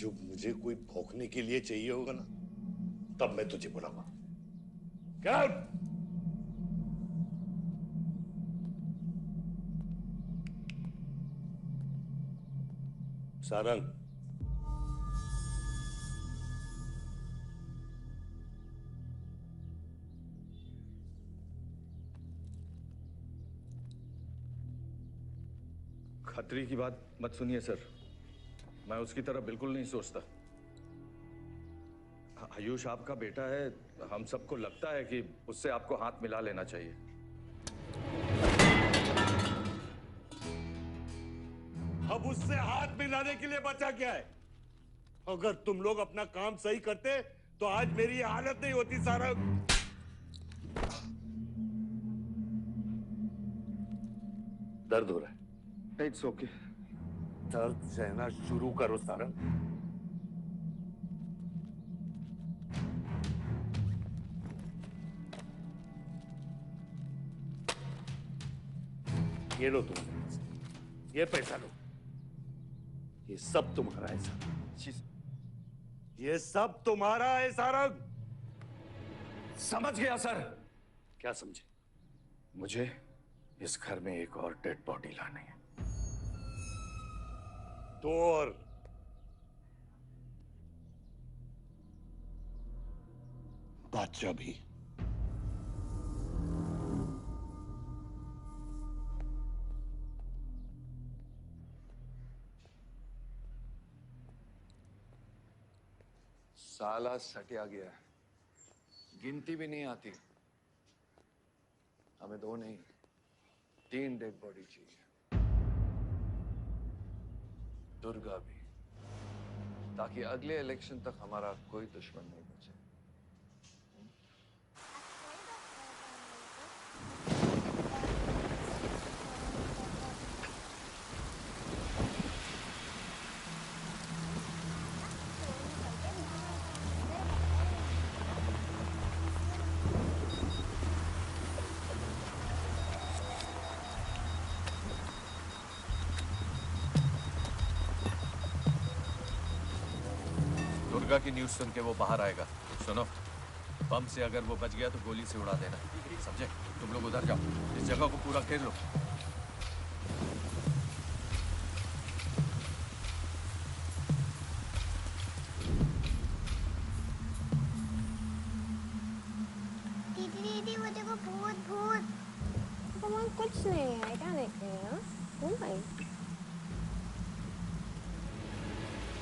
जब मुझे कोई भौंकने के लिए चाहिए होगा ना, तब मैं तुझे बुलाऊंगा। Get out! सारंग, खतरी की बात मत सुनिए सर, मैं उसकी तरह बिल्कुल नहीं सोचता। आयुष आपका बेटा है, हम सबको लगता है कि उससे आपको हाथ मिला लेना चाहिए। अब उससे हाथ मिलाने के लिए बचा क्या है? अगर तुम लोग अपना काम सही करते तो आज मेरी ये हालत नहीं होती। सारंग, दर्द हो रहा है? It's okay. दर्द सहना शुरू करो सारंग। ये लो तुम, ये पैसा लो। ये सब तुम्हारा है सारंग, ये सब तुम्हारा है सारंग। समझ गया सर। क्या समझे? मुझे इस घर में एक और डेड बॉडी लानी है। तो और बादशाह भी। साला सटिया गया है, गिनती भी नहीं आती। हमें 2 नहीं 3 डेड बॉडी चाहिए। दुर्गा भी, ताकि अगले इलेक्शन तक हमारा कोई दुश्मन नहीं बचे। दुर्गा की न्यूज़ सुन के वो बाहर आएगा। सुनो, बम से अगर वो बच गया तो गोली से उड़ा देना, समझे? तुम लोग उधर जाओ, इस जगह को पूरा घेर लो। दीदी वो देखो, भूत भूत। मम्मा कुछ नहीं है, क्या देख रही है?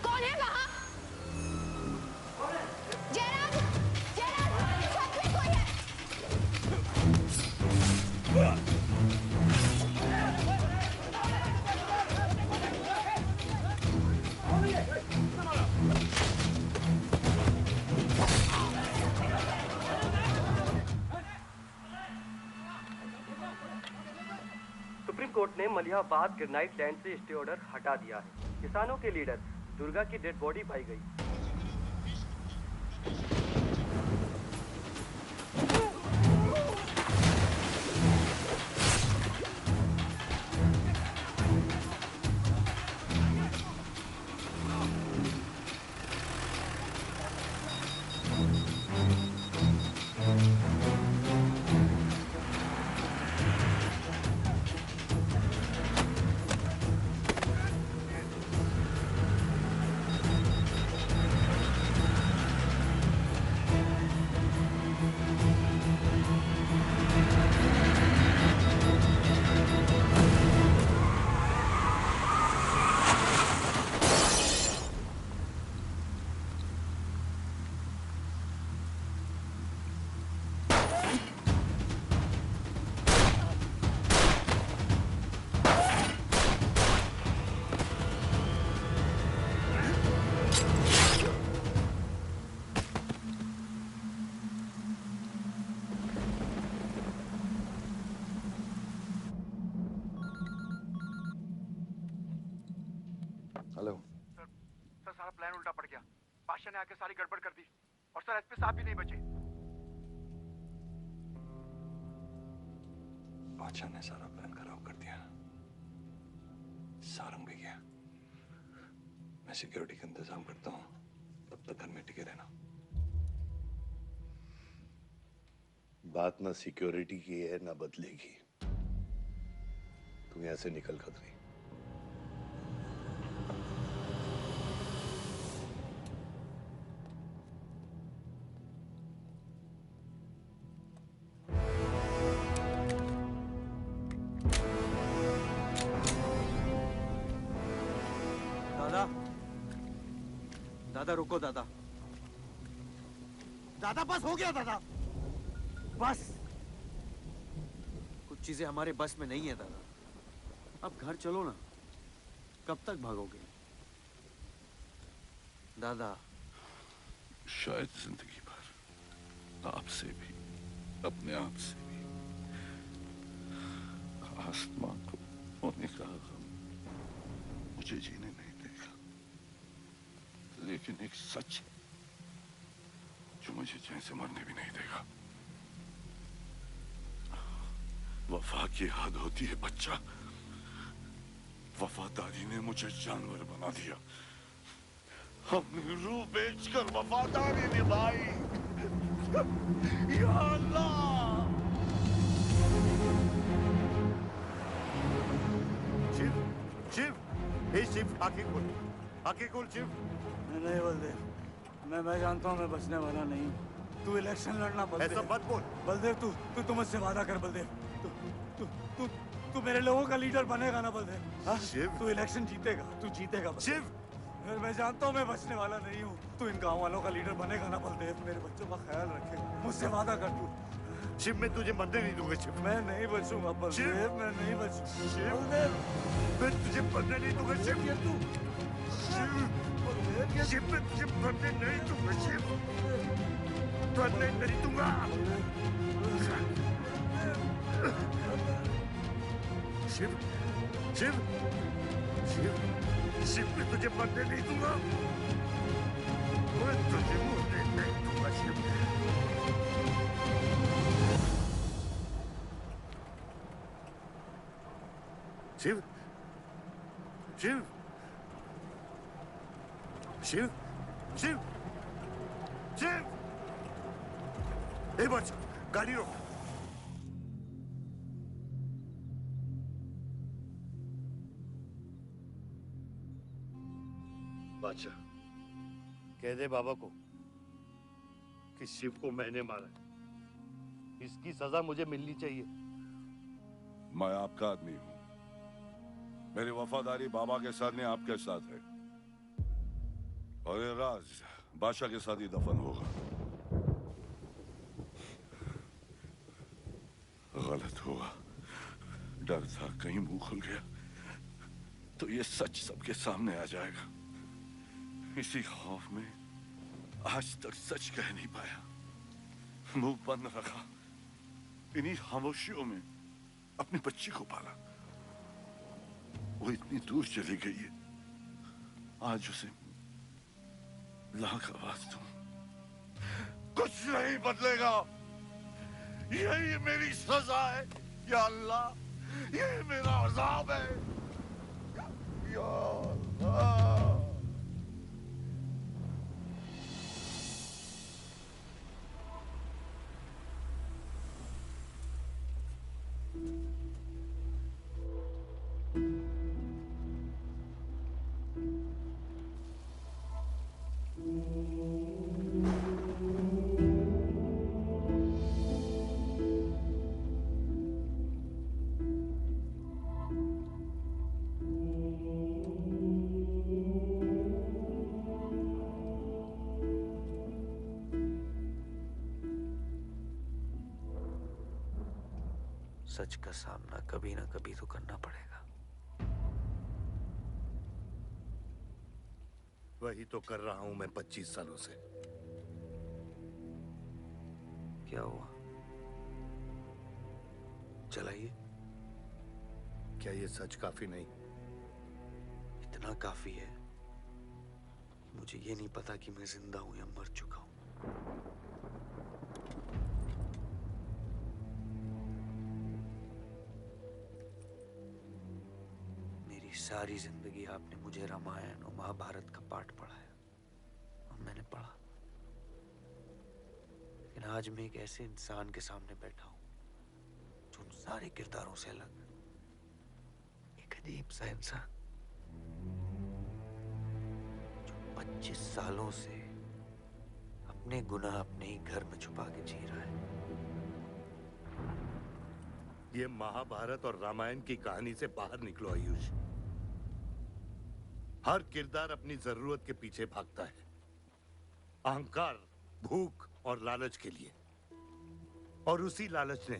कौन है वहाँ? जयराज, जयराज, छत में कोई है। सुप्रीम कोर्ट ने मलिहाबाद ग्रेनाइट लैंड से स्टे ऑर्डर हटा दिया है। किसानों के लीडर दुर्गा की डेड बॉडी पाई गई। हेलो। सर सारा प्लान उल्टा पड़ गया। बादशाह ने आके सारी गड़बड़ कर दी और सर एसपी साहब भी नहीं बचे। बादशाह ने सारा प्लान खराब कर दिया। सारंग भी गया। मैं सिक्योरिटी का इंतजाम करता हूँ, तब तक घर में टिके रहना। बात ना सिक्योरिटी की है ना बदले की। तू यहां से निकल खतरी। दादा, दादा रुको दादा। दादा बस हो गया दादा, बस। कुछ चीजें हमारे बस में नहीं है दादा। अब घर चलो ना, कब तक भागोगे दादा? शायद जिंदगी भर आपसे भी, अपने आप से भी। आसमां को होने का गम मुझे जीने नहीं देगा, लेकिन एक सच है जो मुझे चैन से मरने भी नहीं देगा। वफा की हद होती है बच्चा। वफादारी ने मुझे जानवर बना दिया। हमने रूह बेचकर वफादारी निभाई। या अल्लाह। शिव, शिव, हे शिव, आंखें खोल, आंखें खोल शिव। नहीं बलदेव, मैं जानता हूँ मैं बचने वाला नहीं हूँ। तू इलेक्शन लड़ना बलदेव। ऐसा मत बोल बलदेव, तू मुझसे वादा कर बलदेव। तू मेरे लोगों का लीडर बनेगा ना बलदेव? शिव, तू इलेक्शन जीतेगा, तू जीतेगा शिव। फिर मैं जानता हूँ मैं बचने वाला नहीं हूँ। तू इन गाँव वालों का लीडर बनेगा ना बलदेव? मेरे बच्चों का ख्याल रखेगा, मुझसे वादा कर तू। शिव, मैं तुझे मरने नहीं दूंगा शिव। मैं नहीं बचूंगा बलदेव, मैं नहीं बचूंगा शिव, बलदेव। मैं तुझे मरने नहीं दूंगा शिव। तू शिव, मैं तुझे मरने नहीं दूंगा शिव। मरने नहीं दूंगा। शिव, शिव, शिव, शिव, मैं तुझे मरने नहीं दूंगा। मैं तुझे मरने नहीं दूंगा शिव। शिव, शिव, शिव, शिव, शिव। ए बच्चा, गाड़ी रोक। बादशाह, कह दे बाबा को कि शिव को मैंने मारा है। इसकी सजा मुझे मिलनी चाहिए। मैं आपका आदमी हूं। मेरी वफादारी बाबा के साथ नहीं, आपके साथ है। और ये राज बादशाह के साथ ही दफन होगा। गलत हुआ। डर था कहीं मुंह खुल गया तो ये सच सबके सामने आ जाएगा। इसी खौफ में आज तक सच कह नहीं पाया, मुंह बंद रखा। इन्हीं खामोशियों में अपनी बच्ची को पाला। वो इतनी दूर चली गई है, आज उसे लाख आवाज दूं, कुछ नहीं बदलेगा। यही मेरी सजा है या अल्लाह, यही मेरा अज़ाब है या अल्लाह। सच का सामना कभी ना कभी तो करना पड़ेगा। वही तो कर रहा हूं मैं 25 सालों से। क्या हुआ? चलाइए। क्या ये सच काफी नहीं? इतना काफी है मुझे ये नहीं पता कि मैं जिंदा हूं या मर चुका हूं। मेरी सारी जिंदगी आपने मुझे रामायण और महाभारत का पाठ पढ़ाया और मैंने पढ़ा, लेकिन आज मैं एक ऐसे इंसान के सामने बैठा हूं जो उन सारे किरदारों से अलग, एक अजीब सा इंसान जो 25 सालों से अपने गुनाह अपने ही घर में छुपा के जी रहा है। ये महाभारत और रामायण की कहानी से बाहर निकलो आयुष। हर किरदार अपनी जरूरत के पीछे भागता है, अहंकार, भूख और लालच के लिए, और उसी लालच ने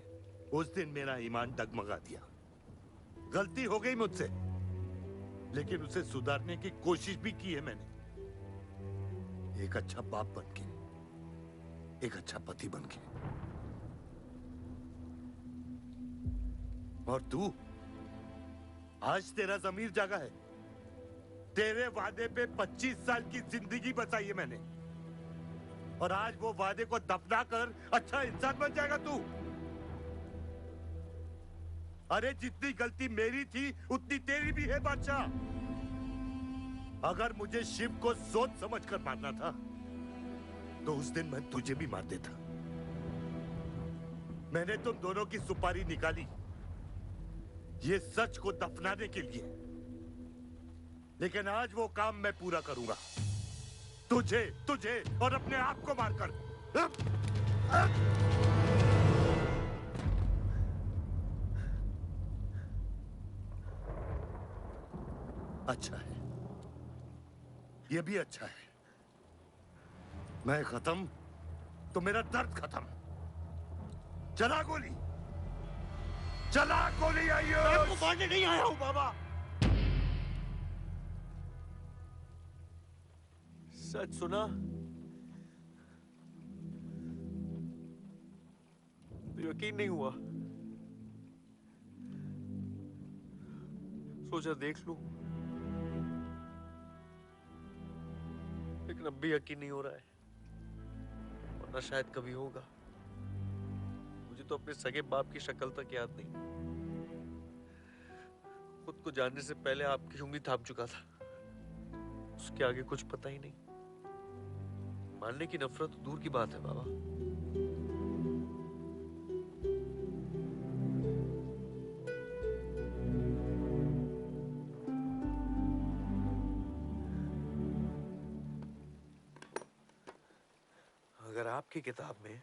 उस दिन मेरा ईमान डगमगा दिया। गलती हो गई मुझसे, लेकिन उसे सुधारने की कोशिश भी की है मैंने, एक अच्छा बाप बनके, एक अच्छा पति बनके। और तू, आज तेरा ज़मीर जागा है। तेरे वादे पे 25 साल की जिंदगी बचाई है मैंने, और आज वो वादे को दफना कर अच्छा इंसान बन जाएगा तू। अरे जितनी गलती मेरी थी उतनी तेरी भी है बादशाह। अगर मुझे शिव को सोच समझ कर मारना था तो उस दिन मैं तुझे भी मार देता। मैंने तुम दोनों की सुपारी निकाली ये सच को दफनाने के लिए, लेकिन आज वो काम मैं पूरा करूंगा, तुझे तुझे और अपने आप को मारकर। अच्छा है, ये भी अच्छा है। मैं खत्म तो मेरा दर्द खत्म। चला गोली, चला गोली। आइयो, मैं आपको मारने नहीं आया हूं बाबा। सच सुना तो यकीन नहीं हुआ, सोचा देख लूं, लेकिन अब भी यकीन नहीं हो रहा है, वरना शायद कभी होगा। मुझे तो अपने सगे बाप की शक्ल तक याद नहीं। खुद को जानने से पहले आपकी उंगली थाम चुका था, उसके आगे कुछ पता ही नहीं। मानने की नफरत तो दूर की बात है बाबा। अगर आपकी किताब में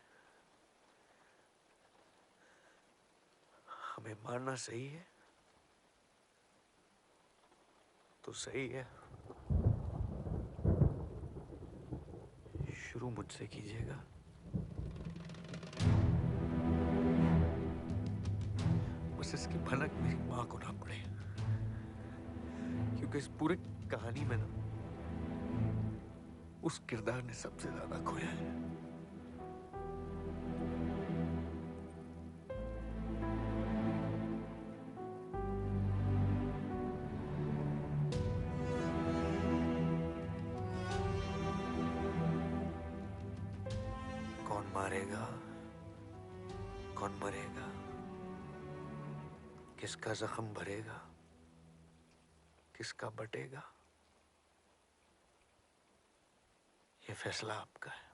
हमें मारना सही है तो सही है, शुरू मुझसे कीजिएगा। बस इसकी भनक मेरी मां को ना पड़े, क्योंकि इस पूरी कहानी में ना उस किरदार ने सबसे ज्यादा खोया है। कौन मारेगा, कौन मरेगा, किसका जख्म भरेगा, किसका बटेगा, ये फैसला आपका है।